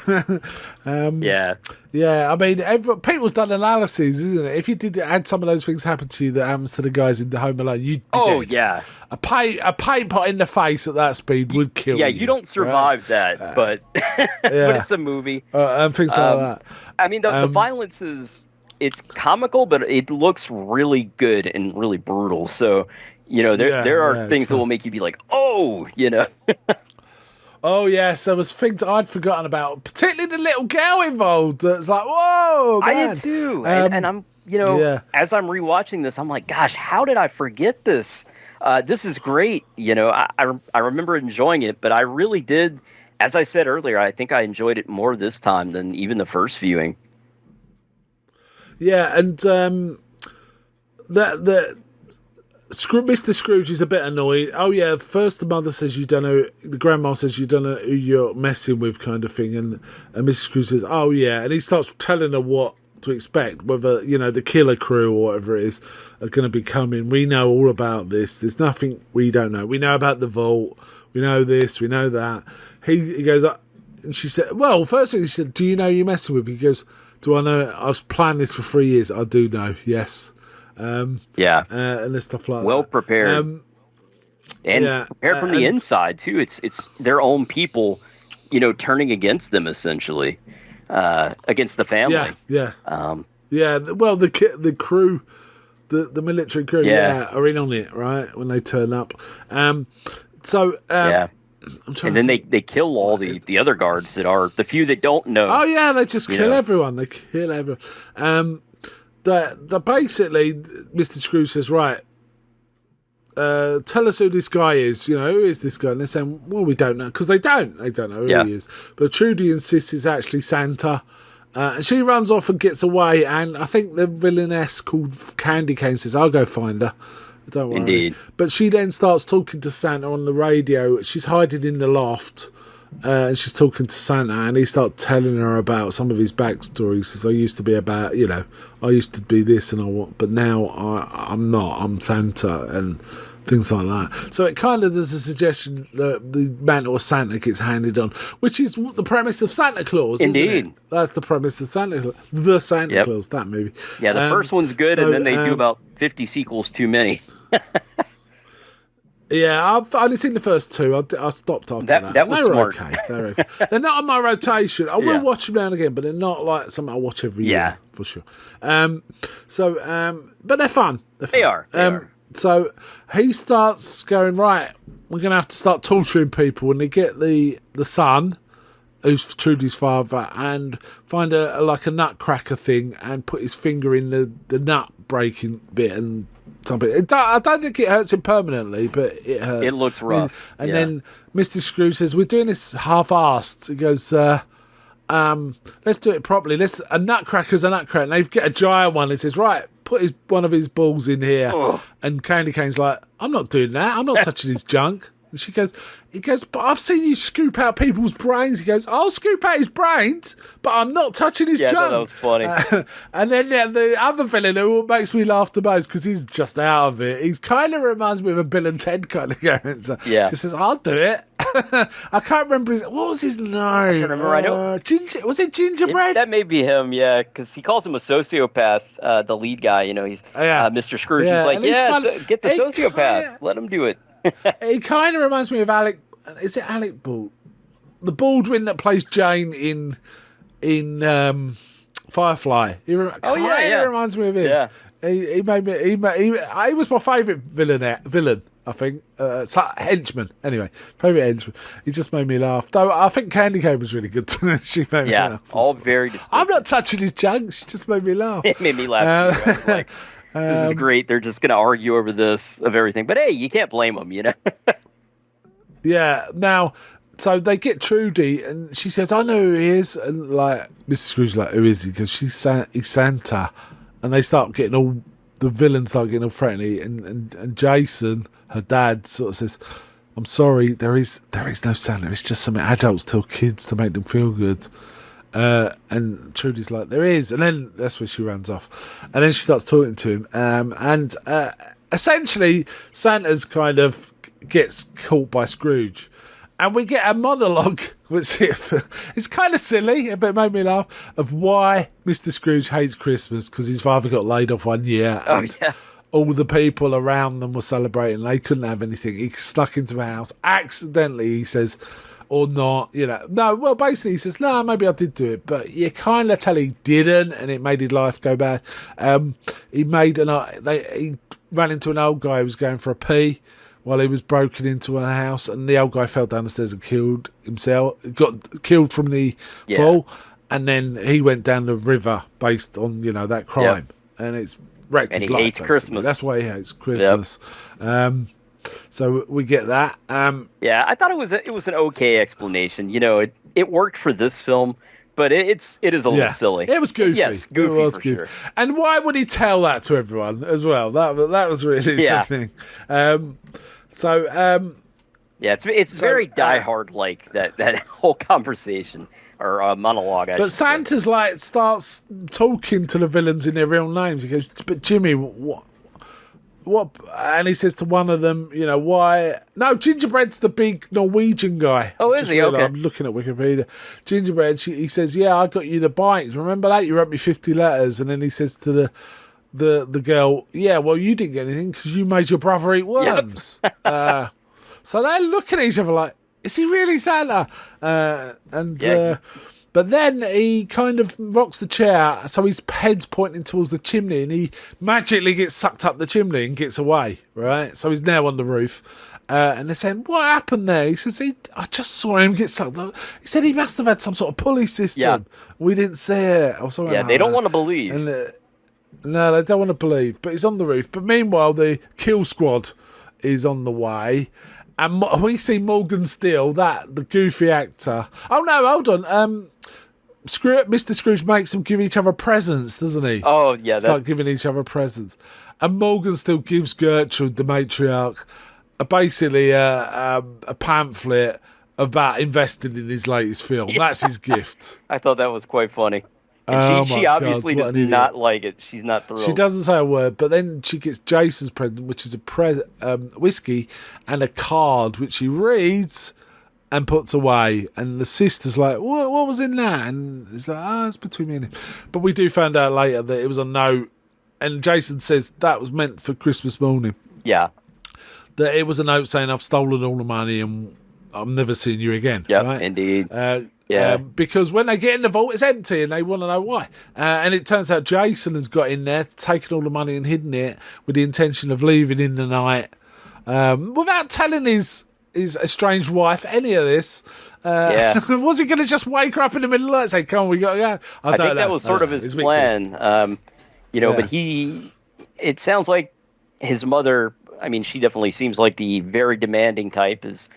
Yeah. Yeah, I mean, people's done analyses, isn't it? If you had some of those things happen to you that happens to the guys in the Home Alone, you'd be dead. Yeah. A paint pot in the face at that speed would kill you. Yeah, you don't survive that, but but it's a movie. And things like that. I mean, the violence it's comical, but it looks really good and really brutal. So, there are things that will make you be like, oh, Oh, yes, there was things I'd forgotten about, particularly the little girl involved. It's like, whoa, man. I did too. And I'm, as I'm rewatching this, I'm like, gosh, how did I forget this? This is great. I remember enjoying it, but I really did, as I said earlier, I think I enjoyed it more this time than even the first viewing. Yeah, and Mr. Scrooge is a bit annoyed. Oh yeah, first the mother says you don't know, the grandma says you don't know who you're messing with, kind of thing, and Mr. Scrooge says, oh yeah, and he starts telling her what to expect, whether the killer crew or whatever it is are going to be coming. We know all about this. There's nothing we don't know. We know about the vault. We know this. We know that. He goes, and she said, well, first thing he said, do you know who you're messing with? He goes, do I know? I was planning this for 3 years. I do know. Yes. And there's stuff like well that. prepared, prepared from the inside too. It's their own people, turning against them essentially, against the family. Well, the crew, the military crew, are in on it, right, when they turn up. And then they kill all the other guards that are the few that don't know. Oh yeah, they just kill everyone. They kill everyone. Basically, Mr. Scrooge says, right, tell us who this guy is. Who is this guy? And they're saying, well, we don't know, because they don't know who he is. But Trudy insists it's actually Santa. And she runs off and gets away, and I think the villainess called Candy Cane says, I'll go find her. Don't worry. Indeed. But she then starts talking to Santa on the radio. She's hiding in the loft. And she's talking to Santa, and he starts telling her about some of his backstory. He says, I used to be about, I used to be this but now I'm not. I'm Santa, and things like that. So it kind of does a suggestion that the mantle of Santa gets handed on, which is the premise of Santa Claus, Indeed. isn't it? That's the premise of Santa Claus. The Santa Claus, that movie. Yeah, the first one's good, and then they do about 50 sequels too many. Yeah, I've only seen the first two. I stopped after that. That was smart. Okay. They're okay. They're not on my rotation. I will watch them now and again, but they're not like something I watch every year, for sure. But they're fun. They are. So he starts going, right, we're going to have to start torturing people, and they get the son, who's Trudy's father, and find a nutcracker thing and put his finger in the nut breaking bit and something. I don't think it hurts him permanently, but it hurts. It looks rough. And then Mr. Scrooge says, we're doing this half-assed. He goes, let's do it properly. A nutcracker's a nutcracker. And they get a giant one. He says, right, put one of his balls in here. And Candy Cane's like, I'm not doing that. I'm not touching his junk. And he goes, but I've seen you scoop out people's brains. He goes, I'll scoop out his brains, but I'm not touching his junk. Yeah, that was funny. And then the other villain who makes me laugh the most, because he's just out of it, he kind of reminds me of a Bill and Ted kind of character. Yeah. He says, I'll do it. I can't remember what was his name? I can't remember. I know. Was it Gingerbread? That may be him, yeah, because he calls him a sociopath, the lead guy, he's Mr. Scrooge. Yeah. He's like, get the sociopath. Let him do it. He kind of reminds me of Alec. Is it Alec Baldwin? The Baldwin that plays Jane in Firefly. He reminds me of him. Yeah. He was my favourite villain. I think henchman. Anyway, favourite henchman. He just made me laugh. Though I think Candy Cane was really good too. She made me laugh. All very distinct. I'm not touching his junk. She just made me laugh. It made me laugh too. I was like, this is great. They're just going to argue over this of everything. But hey, you can't blame them, Yeah. Now, so they get Trudy, and she says, "I know who he is." And like Mrs. Scrooge, like, who is he? Because he's Santa. And they start getting the villains start getting all friendly, and Jason, her dad, sort of says, "I'm sorry, there is no Santa. It's just some adults tell kids to make them feel good." And Trudy's like, "There is," and then that's where she runs off, and then she starts talking to him, and essentially Santa's kind of gets caught by Scrooge. And we get a monologue, which is kind of silly, but it made me laugh, of why Mr. Scrooge hates Christmas, because his father got laid off one year. And all the people around them were celebrating. They couldn't have anything. He snuck into the house accidentally, he says, or not, No, well, basically he says, no, maybe I did do it, but you kind of tell he didn't, and it made his life go bad. He ran into an old guy who was going for a pee while he was broken into a house, and the old guy fell down the stairs and killed himself. Got killed from the fall, and then he went down the river based on that crime, and it's wrecked his life. And he hates Christmas. That's why he hates Christmas. Yep. So we get that. I thought it was an okay explanation. It worked for this film, but it is a little silly. It was goofy. Yes, goofy it was for goofy. sure. And why would he tell that to everyone as well? That was really the thing. It's very Die Hard like that whole conversation or monologue. But Santa's starts talking to the villains in their real names. He goes, "But Jimmy, what?" And he says to one of them, why? No, Gingerbread's the big Norwegian guy. Oh, is he? Okay. I'm looking at Wikipedia. Gingerbread. He says, "Yeah, I got you the bikes. Remember that? You wrote me 50 letters." And then he says to the girl, "Yeah, well, you didn't get anything because you made your brother eat worms." Yep. So they're looking at each other like, "Is he really Santa?" But then he kind of rocks the chair, so his head's pointing towards the chimney, and he magically gets sucked up the chimney and gets away, right? So he's now on the roof. And they're saying, "What happened there?" He says, "I just saw him get sucked up." He said he must have had some sort of pulley system. Yeah. We didn't see it. Or something like they don't want to believe. No, they don't want to believe. But he's on the roof. But meanwhile, the kill squad is on the way. And we see Morgan Steele, the goofy actor. Oh, no, hold on. Mr. Scrooge makes them give each other presents, doesn't he? Oh, yeah. Start giving each other presents. And Morgan Steele gives Gertrude, the matriarch, basically a pamphlet about investing in his latest film. Yeah. That's his gift. I thought that was quite funny. And she obviously does not like it. She's not thrilled. She doesn't say a word, but then she gets Jason's present, which is a whiskey and a card, which he reads and puts away. And the sister's like, what was in that? And it's like, it's between me and him. But we do find out later that it was a note, and Jason says that was meant for Christmas morning. Yeah. That it was a note saying, "I've stolen all the money and I'm never seeing you again." Yep, right? Indeed. Because when they get in the vault, it's empty, and they want to know why. And it turns out Jason has got in there, taken all the money and hidden it with the intention of leaving in the night, without telling his estranged wife any of this. Was he going to just wake her up in the middle of the night and say, "Come on, we got to go"? I think that was sort of his plan. But it sounds like his mother. I mean, she definitely seems like the very demanding type. Is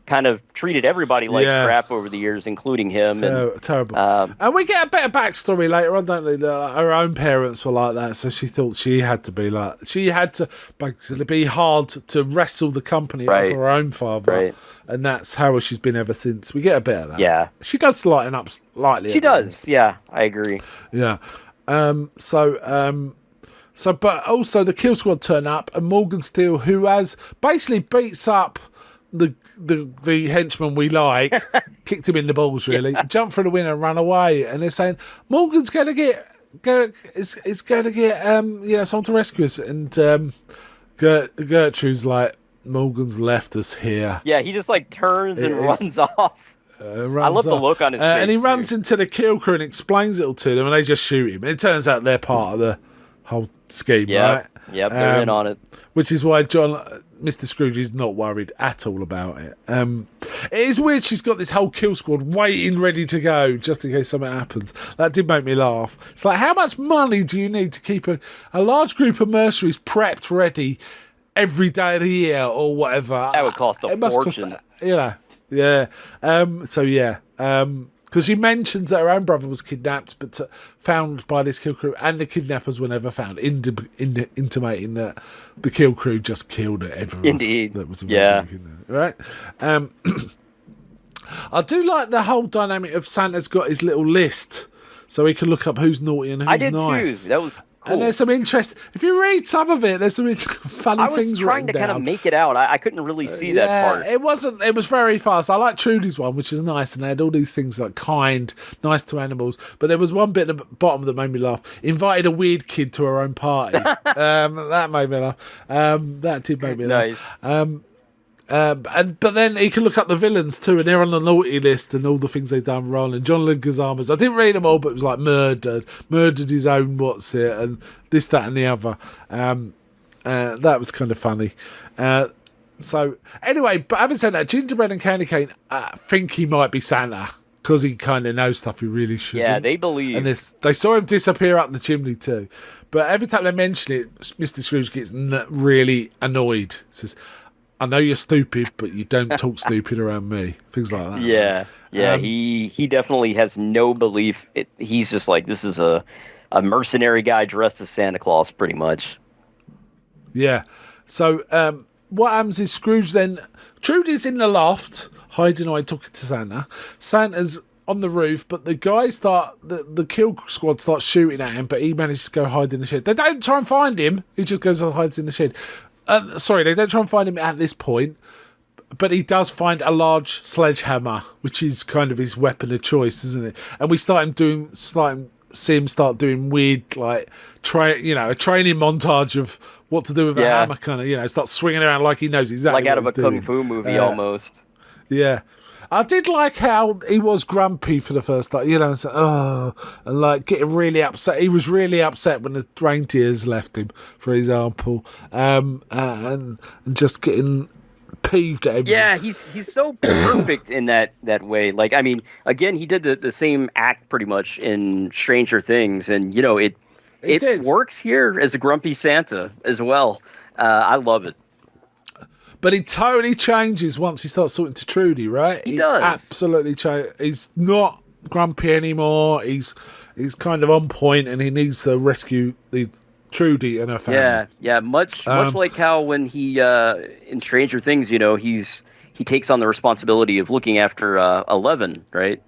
kind of treated everybody like crap over the years, including him. Terrible. And we get a bit of backstory later on, don't we? Her own parents were like that, so she thought she had to basically be hard to wrestle the company out for her own father. Right. And that's how she's been ever since. We get a bit of that. Yeah. She does lighten up slightly. She does, yeah, I agree. Yeah. So, but also the kill squad turn up, and Morgan Steele, who has basically beats up the henchman we like, kicked him in the balls, really, jumped for the win and run away. And they're saying Morgan's going to get someone to rescue us. And Gertrude's like, Morgan's left us here. Yeah, he just like turns and runs off. I love the look on his face. And he runs into the kill crew and explains it all to them, and they just shoot him. It turns out they're part of the whole scheme, right? Yep, they're in on it. Which is why Mr. Scrooge is not worried at all about it. It is weird she's got this whole kill squad waiting, ready to go, just in case something happens. That did make me laugh. It's like, how much money do you need to keep a large group of mercenaries prepped, ready every day of the year or whatever? That would cost a fortune. Because she mentions that her own brother was kidnapped, but found by this kill crew, and the kidnappers were never found, intimating that the kill crew just killed everyone. Indeed. That was right. I do like the whole dynamic of Santa's got his little list, so he can look up who's naughty and who's nice. I did too. That was cool. And there's some interest. If you read some of it, there's some funny things. I was trying to kind of make it out. I couldn't really see that part. It wasn't. It was very fast. I like Trudy's one, which is nice, and they had all these things like kind, nice to animals. But there was one bit at the bottom that made me laugh. Invited a weird kid to her own party. That made me laugh. That did make me laugh. Nice. But then he can look up the villains too, and they're on the naughty list and all the things they've done wrong. And John Leguizamo's, I didn't read them all, but it was like murdered his own and this, that, and the other. That was kind of funny. So anyway, but having said that, Gingerbread and Candy Cane think he might be Santa because he kind of knows stuff he really shouldn't. Yeah, they believe. And they saw him disappear up the chimney too. But every time they mention it, Mr. Scrooge gets really annoyed. Says, I know you're stupid, but you don't talk stupid around me. Things like that. Yeah. He definitely has no belief. He's just like, this is a mercenary guy dressed as Santa Claus, pretty much. Yeah. So what happens is Scrooge then... Trudy's in the loft, hiding away, talking to Santa. Santa's on the roof, but the guys the kill squad starts shooting at him, but he manages to go hide in the shed. They don't try and find him. He just goes and hides in the shed. They don't try and find him at this point, but he does find a large sledgehammer, which is kind of his weapon of choice, isn't it? And we see him start doing weird, like, a training montage of what to do with a hammer, kind of, start swinging around like he knows exactly like out of a doing. Kung Fu movie, almost. Yeah. I did like how he was grumpy for the first time, and like getting really upset. He was really upset when the reindeers left him, for example, and just getting peeved at everything. Yeah, he's so perfect in that way. Like, I mean, again, he did the same act pretty much in Stranger Things, and it works here as a grumpy Santa as well. I love it. But he totally changes once he starts talking to Trudy, right? He does. Absolutely change. He's not grumpy anymore. He's kind of on point, and he needs to rescue the Trudy and her family. Yeah. Much like how when he in Stranger Things, he takes on the responsibility of looking after 11, right?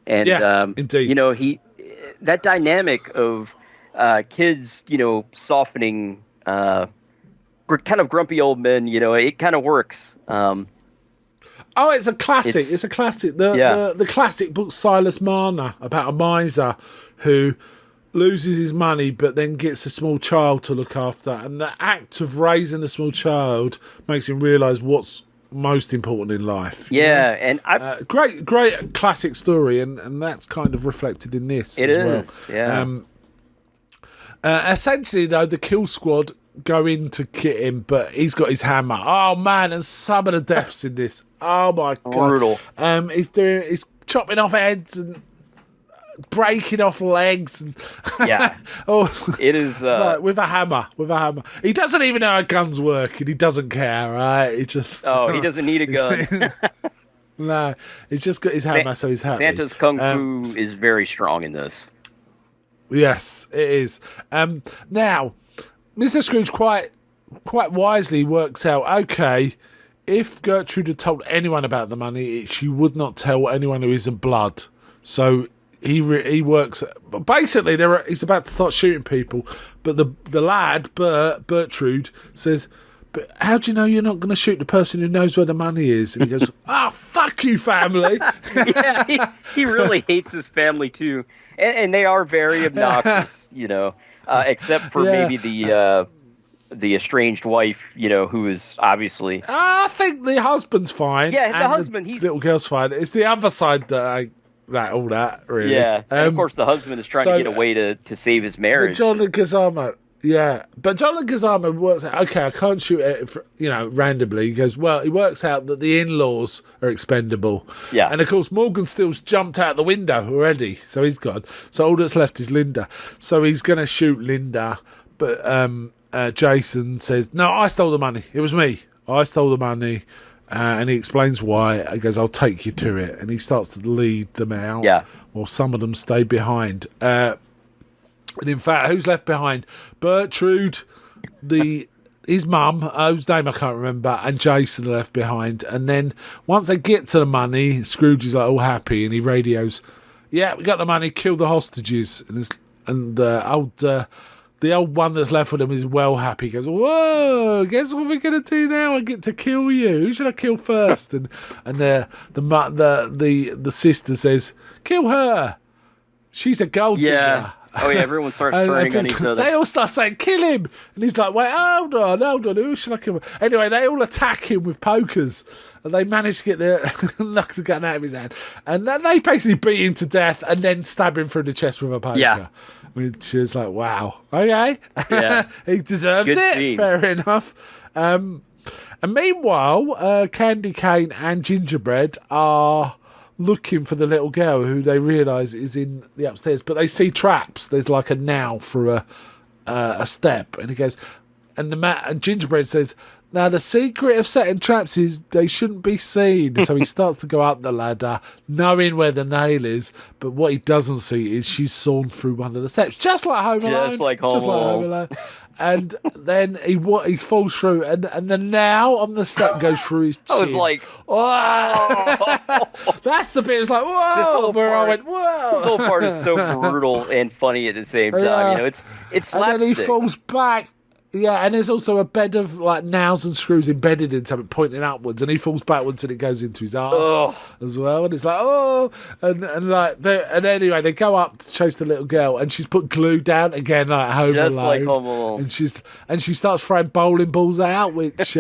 And indeed. That dynamic of kids, softening. Kind of grumpy old men, it kind of works. It's a classic. It's a classic. The classic book Silas Marner about a miser who loses his money but then gets a small child to look after, and the act of raising the small child makes him realise what's most important in life. Yeah, and great classic story, and that's kind of reflected in this. It is, yeah. Essentially, though, the kill squad go in to get him, but he's got his hammer. Oh man, and some of the deaths in this. Oh my god, brutal. He's chopping off heads and breaking off legs. And Yeah. It is like with a hammer. He doesn't even know how guns work, and he doesn't care, right? He just he doesn't need a gun. No, he's just got his hammer, so he's happy. Santa's kung fu is very strong in this. Yes, it is. Now, Mr. Scrooge quite wisely works out, okay, if Gertrude had told anyone about the money, she would not tell anyone who isn't blood. So he works... Basically, he's about to start shooting people, but the lad, Bertrude, says... But how do you know you're not going to shoot the person who knows where the money is? And he goes, fuck you, family. Yeah, he really hates his family, too. And they are very obnoxious, except for maybe the estranged wife, who is obviously... I think the husband's fine. Yeah, the husband, the little girl's fine. It's the other side that ain't all that, really. Yeah, and of course the husband is trying to get away to save his marriage. John Leguizamo... Yeah, but John Leguizamo works out, okay, I can't shoot it, randomly. He goes, well, he works out that the in-laws are expendable. Yeah. And, of course, Morgan Steele's jumped out the window already, so he's gone. So all that's left is Linda. So he's going to shoot Linda, but Jason says, no, I stole the money. It was me. I stole the money. And he explains why. He goes, I'll take you to it. And he starts to lead them out. Yeah. While some of them stay behind. And in fact, who's left behind? Bertrude, his mum, whose name I can't remember, and Jason are left behind. And then once they get to the money, Scrooge is like all happy, and he radios, "Yeah, we got the money. Kill the hostages." And the old one that's left with him is well happy. He goes, "Whoa! Guess what we're gonna do now? I get to kill you. Who should I kill first?" And the sister says, "Kill her. She's a gold digger." Yeah. Oh, yeah, everyone starts turning on each other. They all start saying, kill him! And he's like, wait, hold on, who should I kill? Anyway, they all attack him with pokers, and they manage to get knock the gun out of his hand. And then they basically beat him to death, and then stab him through the chest with a poker. Yeah. Which is like, wow, okay. Yeah. He deserved Good it, scene. fair enough. And meanwhile, Candy Cane and Gingerbread are... looking for the little girl who they realise is in the upstairs, but they see traps. There's like a now for a step, and he goes, and Gingerbread says, "Now the secret of setting traps is they shouldn't be seen." So he starts to go up the ladder, knowing where the nail is, but what he doesn't see is she's sawn through one of the steps, just like Home Alone. Just like Home Alone. And then he falls through, and the nail on the step goes through his chin. I was like, "Whoa!" That's the bit. It's like, "Whoa!" I went, "Whoa!" This whole part is so brutal and funny at the same time. It's slapstick. And then he falls back. Yeah, and there's also a bed of like nails and screws embedded in something pointing upwards, and he falls backwards and it goes into his arse as well. And it's like, and anyway, they go up to chase the little girl, and she's put glue down again, like Home Alone. Just like Home Alone. And she starts throwing bowling balls out, which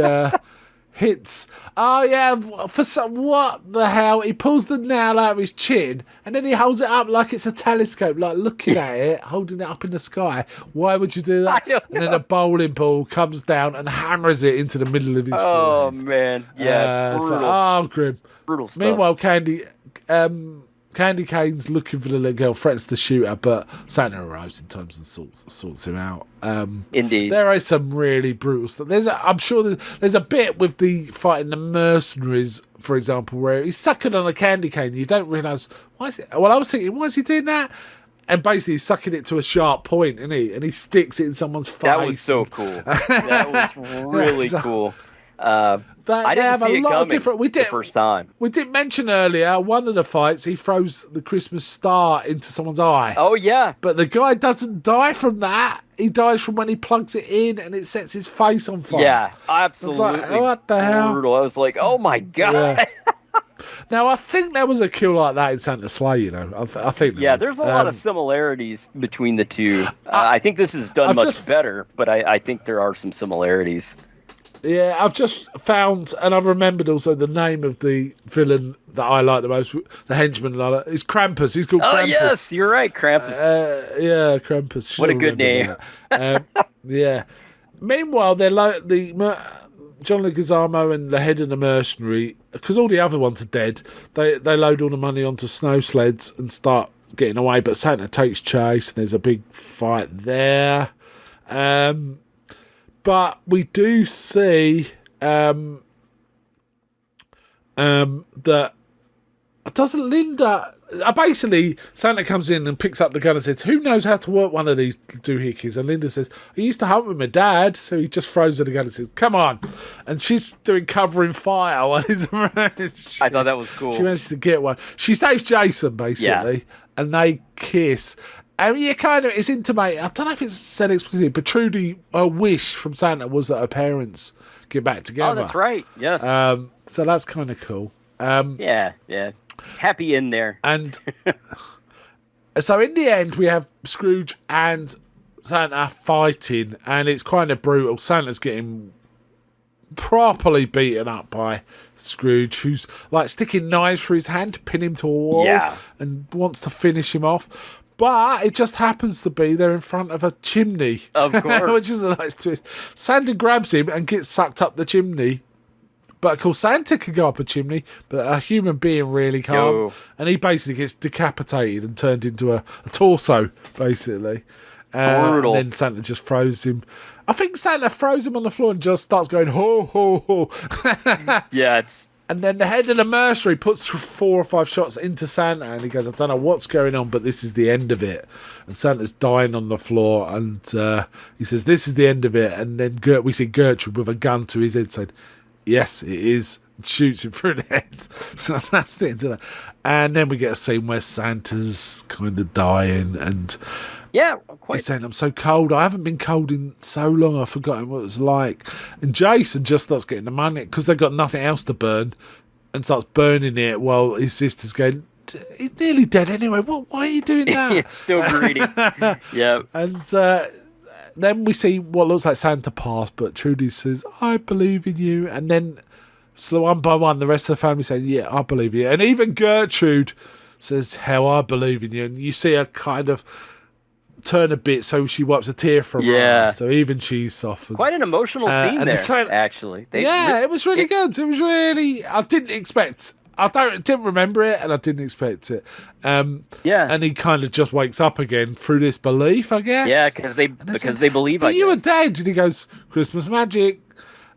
hits. Oh yeah, what the hell? He pulls the nail out of his chin, and then he holds it up like it's a telescope, like looking at it, holding it up in the sky. Why would you do that? I don't know. And then a bowling ball comes down and hammers it into the middle of his Oh forehead. man, yeah, brutal. Grim. Brutal stuff. Meanwhile, Candy Cane's looking for the little girl, threatens to shoot her, but Santa arrives in time and sorts him out. Indeed. There is some really brutal stuff. I'm sure there's a bit with the fighting the mercenaries, for example, where he's sucking on a candy cane. You don't realise, why is it? Well, I was thinking, why is he doing that? And basically, he's sucking it to a sharp point, isn't he? And he sticks it in someone's face. That was so cool. That was really cool. I didn't see it coming the first time. We did mention earlier, one of the fights, he throws the Christmas star into someone's eye. Oh, yeah. But the guy doesn't die from that. He dies from when he plugs it in and it sets his face on fire. Yeah, absolutely. Like, what the hell? Brutal. I was like, oh, my God. Yeah. Now, I think there was a kill like that in Santa's Sleigh, you know. I think there's a lot of similarities between the two. I think this is done much better, but I think there are some similarities. Yeah, I've just found, and I've remembered also the name of the villain that I like the most, the henchman I like, is Krampus. He's called Krampus. Oh, yes, you're right, Krampus. Yeah, Krampus. What a good name. Yeah. Meanwhile, they're like John Leguizamo and the head of the mercenary, because all the other ones are dead, they load all the money onto snow sleds and start getting away, but Santa takes chase, and there's a big fight there. But we do see that doesn't Linda... basically, Santa comes in and picks up the gun and says, who knows how to work one of these doohickeys? And Linda says, I used to hunt with my dad. So he just throws her the gun and says, come on. And she's doing covering fire while he's around. I thought that was cool. She manages to get one. She saves Jason, basically, and they kiss. And you kind of, it's intimated, I don't know if it's said explicitly, but Trudy, her wish from Santa was that her parents get back together. Oh, that's right. Yes. So that's kind of cool. Yeah. Happy in there. And so in the end, we have Scrooge and Santa fighting, and it's kind of brutal. Santa's getting properly beaten up by Scrooge, who's like sticking knives through his hand to pin him to a wall and wants to finish him off. But it just happens to be they're in front of a chimney. Of course. Which is a nice twist. Santa grabs him and gets sucked up the chimney. But of course, Santa can go up a chimney, but a human being really can't. And he basically gets decapitated and turned into a torso, basically. Brutal. And then Santa just throws him. I think Santa throws him on the floor and just starts going, ho, ho, ho. Yeah, it's... And then the head of the mercenary puts 4 or 5 shots into Santa, and he goes, I don't know what's going on, but this is the end of it. And Santa's dying on the floor, and he says, this is the end of it. And then we see Gertrude with a gun to his head saying, yes, it is. And shoots him through the head. So that's the end of that. And then we get a scene where Santa's kind of dying, and he's saying, I'm so cold. I haven't been cold in so long. I've forgotten what it was like. And Jason just starts getting the money because they've got nothing else to burn, and starts burning it while his sister's going, he's nearly dead anyway. Why are you doing that? It's still greedy. Yeah. And then we see what looks like Santa pass, but Trudy says, I believe in you. And then, so one by one, the rest of the family say, yeah, I believe in you. And even Gertrude says, hell, I believe in you. And you see her kind of turn a bit, so she wipes a tear from her eye. So even she's softened. Quite an emotional scene there, actually. It was really good. It was really... I didn't remember it, and I didn't expect it. And he kind of just wakes up again through this belief, I guess. Yeah, because they believe. But you were dead, and he goes, Christmas magic.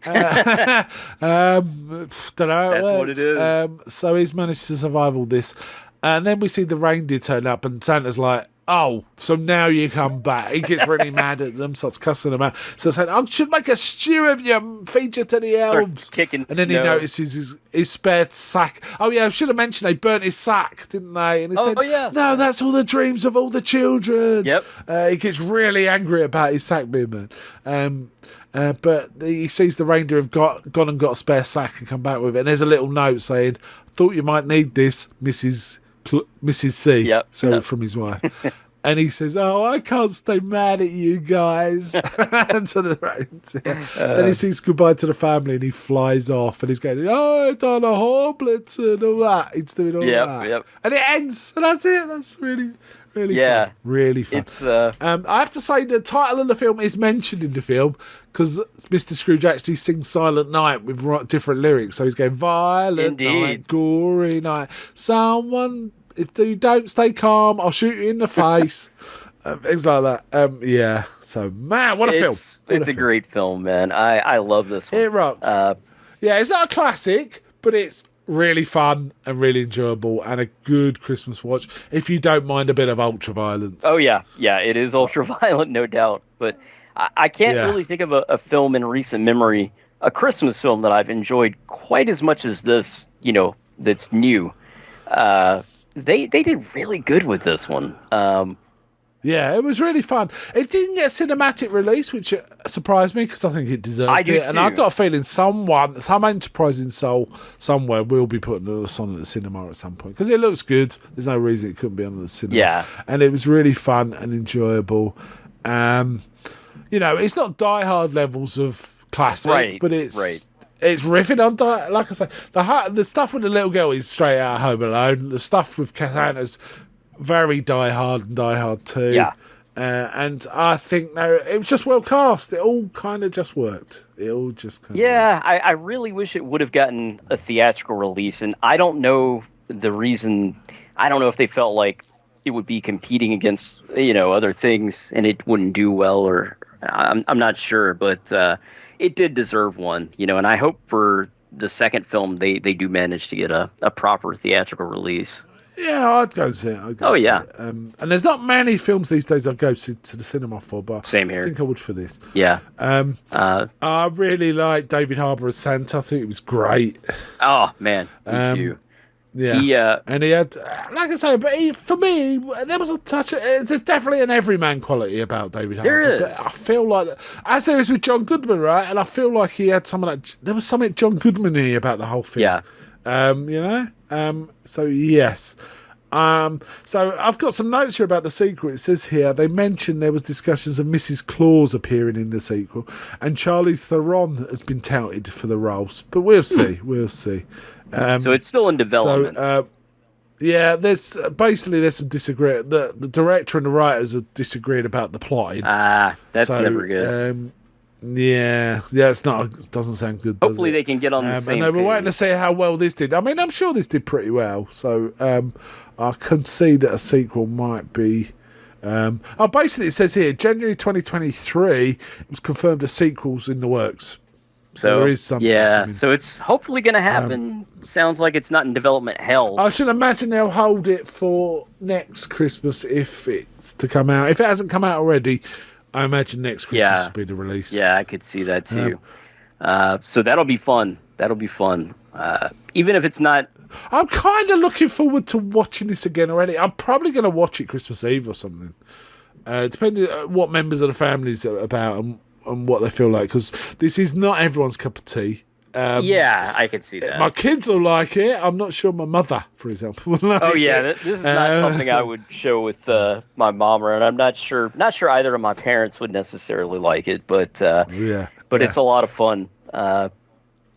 Don't know how it works. What it is. So he's managed to survive all this, and then we see the reindeer turn up, and Santa's like, oh, so now you come back. He gets really mad at them, starts cussing them out. So saying, I should make a stew of you and feed you to the elves. Kicking and then snow. he notices his spare sack. Oh, yeah, I should have mentioned they burnt his sack, didn't they? And he said, no, that's all the dreams of all the children. Yep. He gets really angry about his sack being burnt. But he sees the reindeer have gone and got a spare sack and come back with it. And there's a little note saying, thought you might need this, Mrs. C. From his wife. And he says, oh, I can't stay mad at you guys. To the reindeer. Then he sings goodbye to the family and he flies off and he's going, oh, I've done a Horblitz and all that. He's doing all that. And it ends. And that's it. That's really fun. Really fun. It's, I have to say the title of the film is mentioned in the film because Mr. Scrooge actually sings Silent Night with different lyrics. So he's going, violent night, gory night. Someone... If you don't stay calm, I'll shoot you in the face. Things like that. So, man, what a film. It's a great film, man. I love this one. It rocks. It's not a classic, but it's really fun and really enjoyable and a good Christmas watch if you don't mind a bit of ultra-violence. Oh, yeah. Yeah, it is ultra-violent, no doubt. But I can't really think of a film in recent memory, a Christmas film that I've enjoyed quite as much as this, that's new. They did really good with this one. It was really fun. It didn't get a cinematic release, which surprised me because I think it deserved it. And I've got a feeling some enterprising soul somewhere will be putting this on at the cinema at some point because it looks good. There's no reason it couldn't be on at the cinema. Yeah. And it was really fun and enjoyable. It's not Die Hard levels of classic, but it's... It's riffing on, like I say, the stuff with the little girl is straight out of Home Alone. The stuff with Santa's very Die Hard and Die Hard 2. Yeah. And I think it was just well cast. It all kind of just worked. It all just kind of worked. I really wish it would have gotten a theatrical release, and I don't know the reason. I don't know if they felt like it would be competing against other things and it wouldn't do well, or I'm not sure, but it did deserve one, and I hope for the second film they do manage to get a proper theatrical release. Yeah, I'd go see it. And there's not many films these days I go to the cinema for, but same here. I think I would for this. Yeah. I really like David Harbour as Santa. I think it was great. Oh man, me too. Yeah, and he had, like I say, but for me, there was a touch. There's definitely an everyman quality about David Harbour. There is. But I feel like, as there is with John Goodman, right? And I feel like he had some of that. There was something John Goodman-y about the whole thing. Yeah. So yes. So I've got some notes here about the sequel. It says here they mentioned there was discussions of Mrs. Claus appearing in the sequel, and Charlize Theron has been touted for the roles. But we'll see. We'll see. So it's still in development. There's some disagreement. The director and the writers are disagreeing about the plotting. That's never good. It's not. It doesn't sound good. Hopefully they can get on the same. And they were page. waiting to see how well this did. I mean, I'm sure this did pretty well. So I can see that a sequel might be. Basically, it says here January 2023. It was confirmed a sequel's in the works. So there is something. Yeah, coming. so it's hopefully going to happen. Sounds like it's not in development hell. I should imagine they'll hold it for next Christmas if it's to come out. If it hasn't come out already, I imagine next Christmas will be the release. Yeah, I could see that too. So that'll be fun. Even if it's not. I'm kind of looking forward to watching this again already. I'm probably going to watch it Christmas Eve or something. Depending on what members of the family's about and what they feel like, because this is not everyone's cup of tea. I can see that. My kids will like it. I'm not sure my mother, for example, will like it. This is not something I would show with my mom, and I'm not sure either of my parents would necessarily like it, but it's a lot of fun.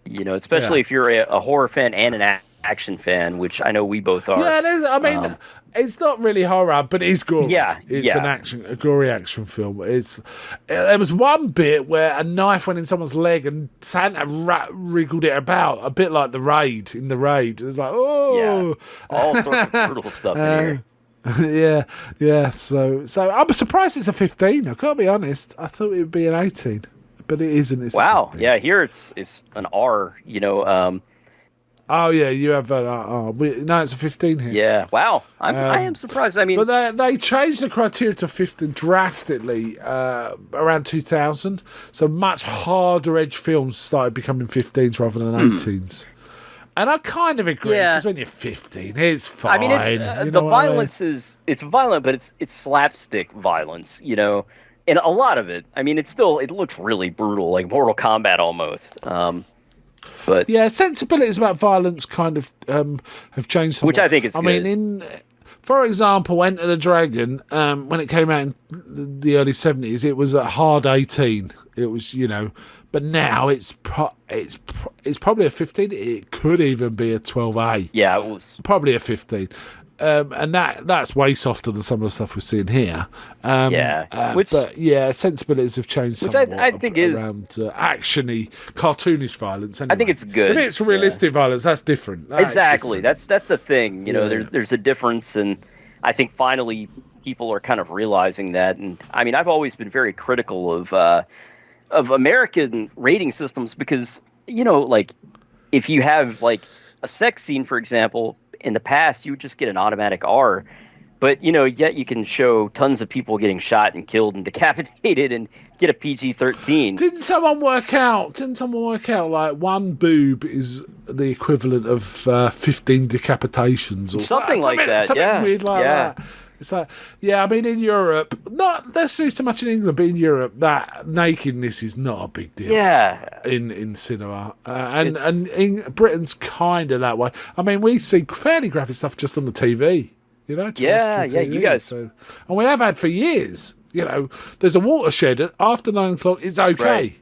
Especially if you're a horror fan and an action fan, which I know we both are. Yeah, it's not really horror, but it's gory. Yeah, it's a gory action film. There was one bit where a knife went in someone's leg and Santa wriggled it about, a bit like the Raid. In the Raid, it was like, oh, all sorts of brutal stuff in here. Yeah. So I'm surprised it's a 15. I can't be honest. I thought it would be an 18, but it isn't. It's wow. A 15. Yeah, here it's an R. Oh yeah, you have no, it's a 15 here. Yeah, wow. I am surprised. I mean, but they changed the criteria to 15 drastically around 2000. So much harder edge films started becoming 15s rather than 18s. And I kind of agree because when you're 15, it's fine. I mean, it's, the violence it's violent, but it's slapstick violence. And a lot of it. I mean, it looks really brutal, like Mortal Kombat almost. But yeah, sensibilities about violence kind of have changed somewhat. Which I think is good. I mean, for example, Enter the Dragon, when it came out in the early 70s, it was a hard 18. It was, but now it's probably a 15. It could even be a 12A. Yeah, it was probably a 15. And that's way softer than some of the stuff we're seeing here. But sensibilities have changed somewhat. Which I think is around actiony, cartoonish violence. Anyway. I think it's good. If it's realistic violence, that's different. Exactly. That's the thing. There's a difference, and I think finally people are kind of realizing that. And I mean, I've always been very critical of American rating systems because like if you have like a sex scene, for example. In the past, you would just get an automatic R, but yet you can show tons of people getting shot and killed and decapitated and get a PG-13. Didn't someone work out like one boob is the equivalent of 15 decapitations or something like that? Something weird like that. It's like, I mean, in Europe, not necessarily so much in England, but in Europe, that nakedness is not a big deal. Yeah. In cinema. And in Britain's kind of that way. I mean, we see fairly graphic stuff just on the TV, TV, you guys. And we have had for years. There's a watershed after 9 o'clock, it's okay. Right.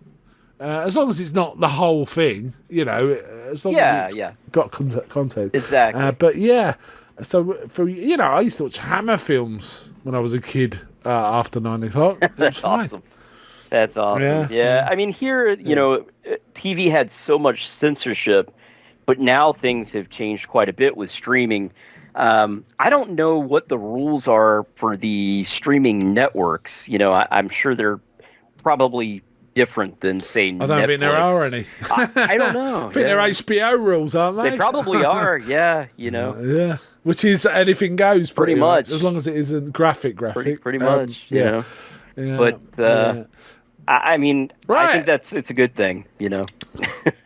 As long as it's not the whole thing, as long as it's got content. Exactly. But yeah. So I used to watch Hammer films when I was a kid after 9 o'clock. That's awesome. That's awesome. Yeah. I mean, here, TV had so much censorship, but now things have changed quite a bit with streaming. I don't know what the rules are for the streaming networks. You know, I'm sure they're probably different than, say, Netflix. I don't think there are any. I don't know. I think they're HBO rules, aren't they? They probably are, yeah, you know. Yeah, which is anything goes pretty much. as long as it isn't graphic. Pretty much, you know. Yeah. But, I mean, I think it's a good thing, you know.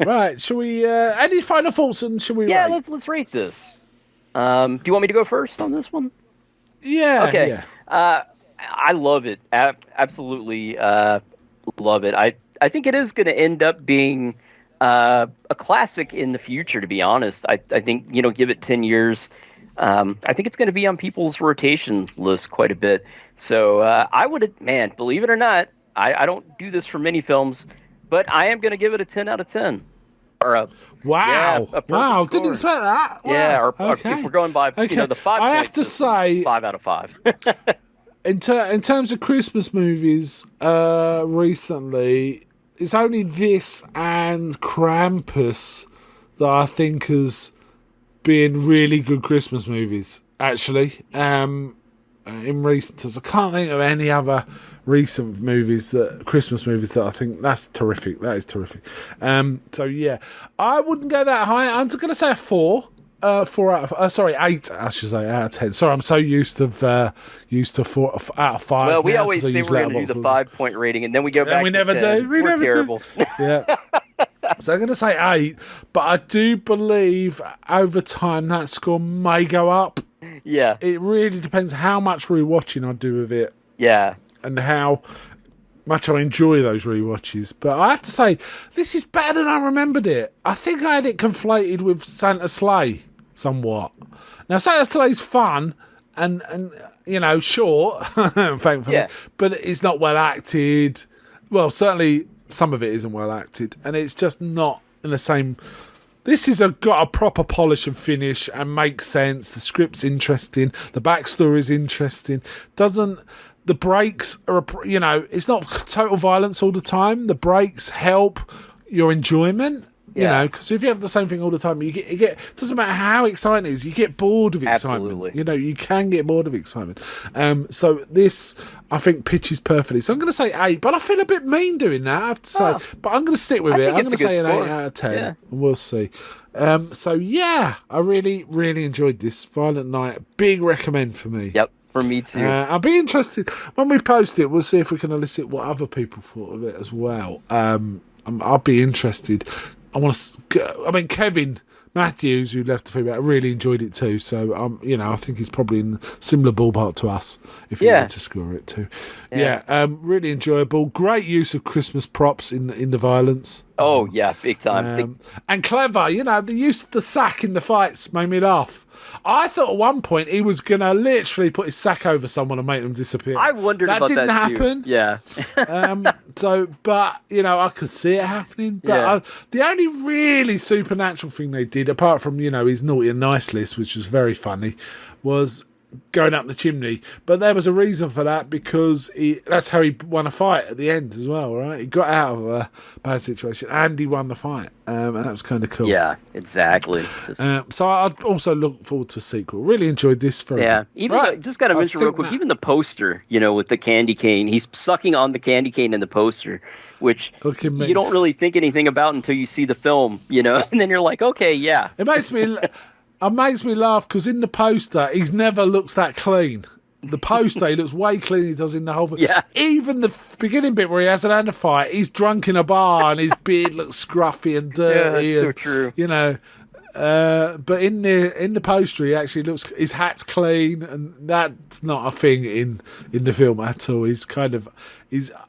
Right, shall we, any final thoughts and shall we rate? let's rate this. Do you want me to go first on this one? Yeah. Okay. Yeah. I love it. Absolutely love it. I think it is going to end up being a classic in the future, to be honest. I think, you know, give it 10 years. I think it's going to be on people's rotation list quite a bit. So I would, believe it or not, I don't do this for many films, but I am going to give it a 10 out of 10. Or a wow, a wow! score. Didn't expect that. Wow. Yeah, or okay. if we're going by you know the 5 I points, have to say 5 out of 5. in terms of Christmas movies, recently, it's only this and Krampus that I think has been really good Christmas movies. Actually, in recent times, I can't think of any other recent Christmas movies that I think that's terrific. That is terrific. So yeah, I wouldn't go that high. I'm just going to say a 4. 4 out of 8, I should say, out of 10. Sorry, I'm so used to 4 out of 5. Well, we now, always say we're going to do the 5-point rating, and then we go back. And we never 10. do. We're terrible. Yeah. So I'm going to say 8, but I do believe over time that score may go up. Yeah. It really depends how much rewatching I do of it. Yeah. And how much I enjoy those rewatches. But I have to say, this is better than I remembered it. I think I had it conflated with Santa Sleigh somewhat. Now, Santa Sleigh's fun and you know, short, thankfully, yeah. but it's not well acted. Well, certainly some of it isn't well acted, and it's just not in the same... This has got a proper polish and finish and makes sense. The script's interesting. The backstory's interesting. The breaks are, you know, it's not total violence all the time. The breaks help your enjoyment, you know, because if you have the same thing all the time, you get, it doesn't matter how exciting it is, you get bored of excitement. Absolutely. You know, you can get bored of excitement. So this, I think, pitches perfectly. So I'm going to say 8, but I feel a bit mean doing that, I have to say. But I'm going to stick with it. I'm going to say an 8 out of 10, and we'll see. So yeah, I really, really enjoyed this. Violent Night, big recommend for me. Yep. For me too. I'll be interested when we post it. We'll see if we can elicit what other people thought of it as well. I'll be interested. I mean, Kevin Matthews, who left the feedback, really enjoyed it too. So, you know, I think he's probably in similar ballpark to us if he were to score it too. Yeah, really enjoyable. Great use of Christmas props in the violence. Oh yeah, big time. And clever. You know, the use of the sack in the fights made me laugh. I thought at one point he was going to literally put his sack over someone and make them disappear. I wondered about that. That didn't happen. Too. Yeah. But, you know, I could see it happening. But the only really supernatural thing they did, apart from, you know, his naughty and nice list, which was very funny, was going up the chimney. But there was a reason for that, because that's how he won a fight at the end as well, right? He got out of a bad situation and he won the fight. And that was kind of cool. Yeah, exactly. So I'd also look forward to a sequel. Really enjoyed this. Even just got to mention real quick, even the poster, you know, with the candy cane, he's sucking on the candy cane in the poster, which you don't really think anything about until you see the film, you know, and then you're like, okay, yeah. It makes me laugh because in the poster, he never looks that clean. The poster, he looks way cleaner than he does in the whole thing. Yeah. Even the beginning bit where he hasn't had a fight, he's drunk in a bar and his beard looks scruffy and dirty. Yeah, that's so true. You know, but in the poster, he actually looks, his hat's clean, and that's not a thing in the film at all. He's kind of,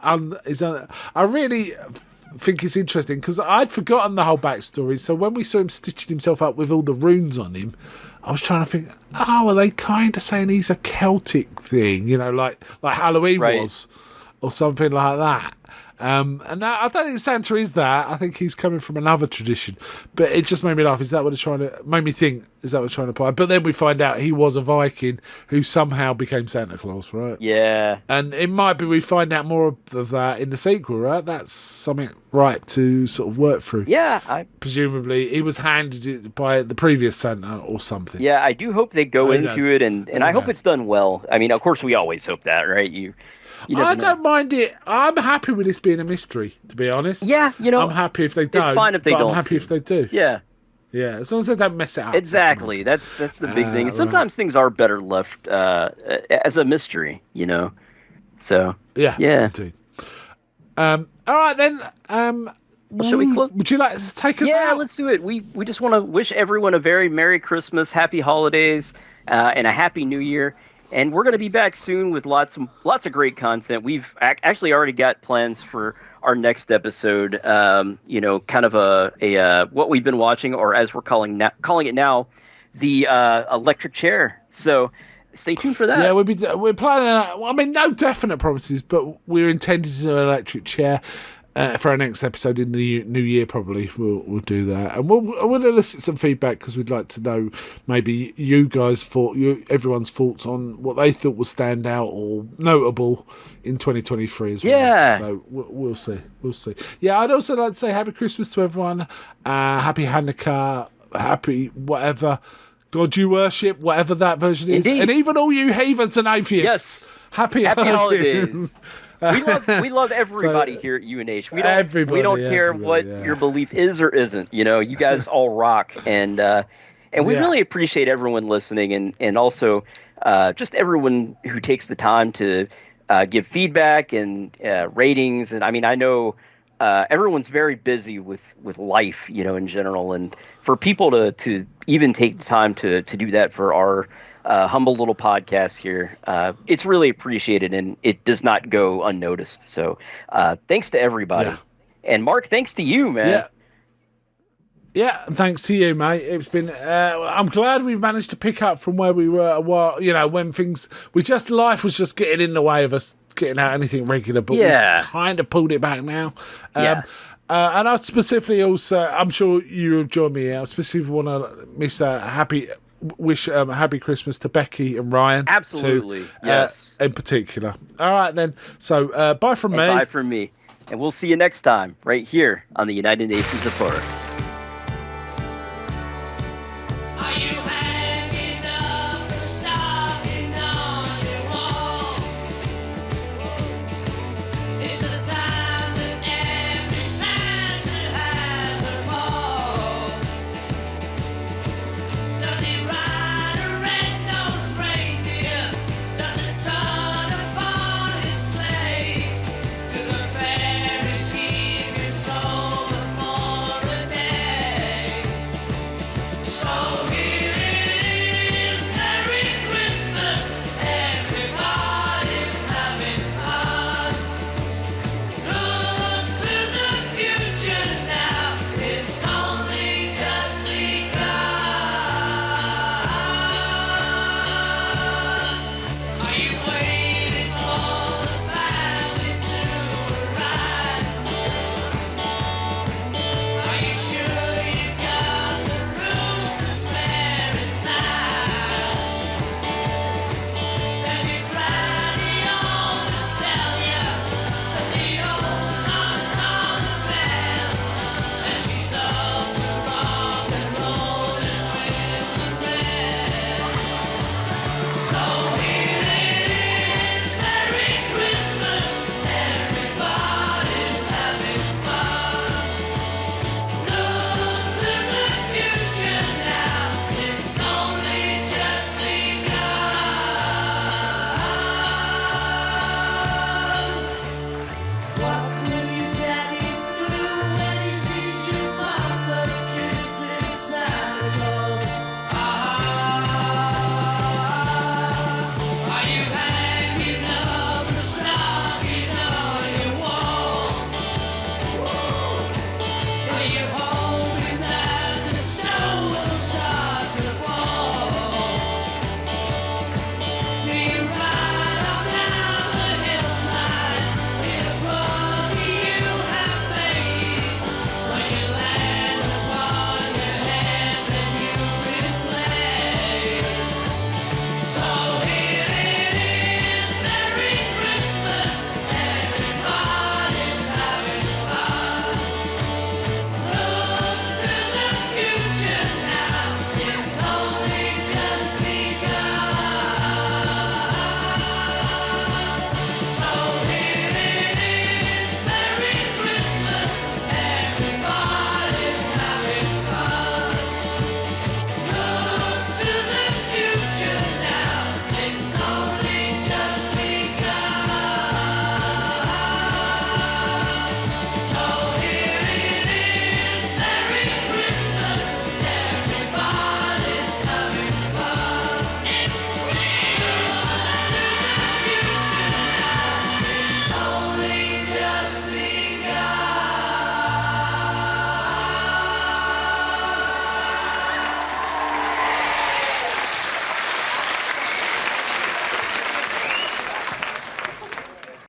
I really think it's interesting because I'd forgotten the whole backstory. So when we saw him stitching himself up with all the runes on him, I was trying to think, are they kind of saying he's a Celtic thing, you know, like Halloween was? or something like that. And I don't think Santa is that. I think he's coming from another tradition. But it just made me laugh. Is that what it's trying to... Made me think, is that what it's trying to apply? But then we find out he was a Viking who somehow became Santa Claus, right? Yeah. And it might be we find out more of that in the sequel, right? That's something right to sort of work through. Yeah. Presumably he was handed it by the previous Santa or something. Yeah, I do hope they go into it, and I hope it's done well. I mean, of course, we always hope that, right? You I don't mind it. I'm happy with this being a mystery, to be honest. Yeah, I'm happy if they don't. It's fine if they don't. I'm happy if they do. Yeah. Yeah, as long as they don't mess it up. Exactly. That's the big thing. And sometimes things are better left as a mystery, So yeah. Indeed. All right then. Shall we close? Would you like to take us out? Yeah, let's do it. We just want to wish everyone a very Merry Christmas, Happy Holidays, and a Happy New Year. And we're going to be back soon with lots of great content. We've actually already got plans for our next episode. Kind of a what we've been watching, or as we're calling it now, the electric chair. So stay tuned for that. Yeah, we're planning. No definite promises, but we're intending to do an electric chair. For our next episode in the new year, probably we'll do that, and we'll elicit some feedback because we'd like to know maybe everyone's thoughts on what they thought was stand out or notable in 2023 as well. Yeah. So we'll see. Yeah, I'd also like to say Happy Christmas to everyone, Happy Hanukkah, Happy whatever God you worship, whatever that version is, and even all you heathens and atheists. Yes. Happy holidays. We love everybody here at UNH. We don't care what your belief is or isn't. You guys all rock, and we really appreciate everyone listening, and also just everyone who takes the time to give feedback and ratings. And I mean, I know everyone's very busy with life, in general, and for people to even take the time to do that for our humble little podcast here, it's really appreciated, and it does not go unnoticed. So thanks to everybody. Yeah. And Mark, thanks to you, man. Yeah, thanks to you, mate. It's been. I'm glad we've managed to pick up from where we were a while. When life was just getting in the way of us getting out anything regular, but we've kind of pulled it back now. And I specifically also, I'm sure you'll join me out. Specifically want to wish Happy Christmas to Becky and Ryan. Absolutely, yes. In particular. All right, then. So, bye from me. Bye from me. And we'll see you next time, right here on the United Nations of Horror.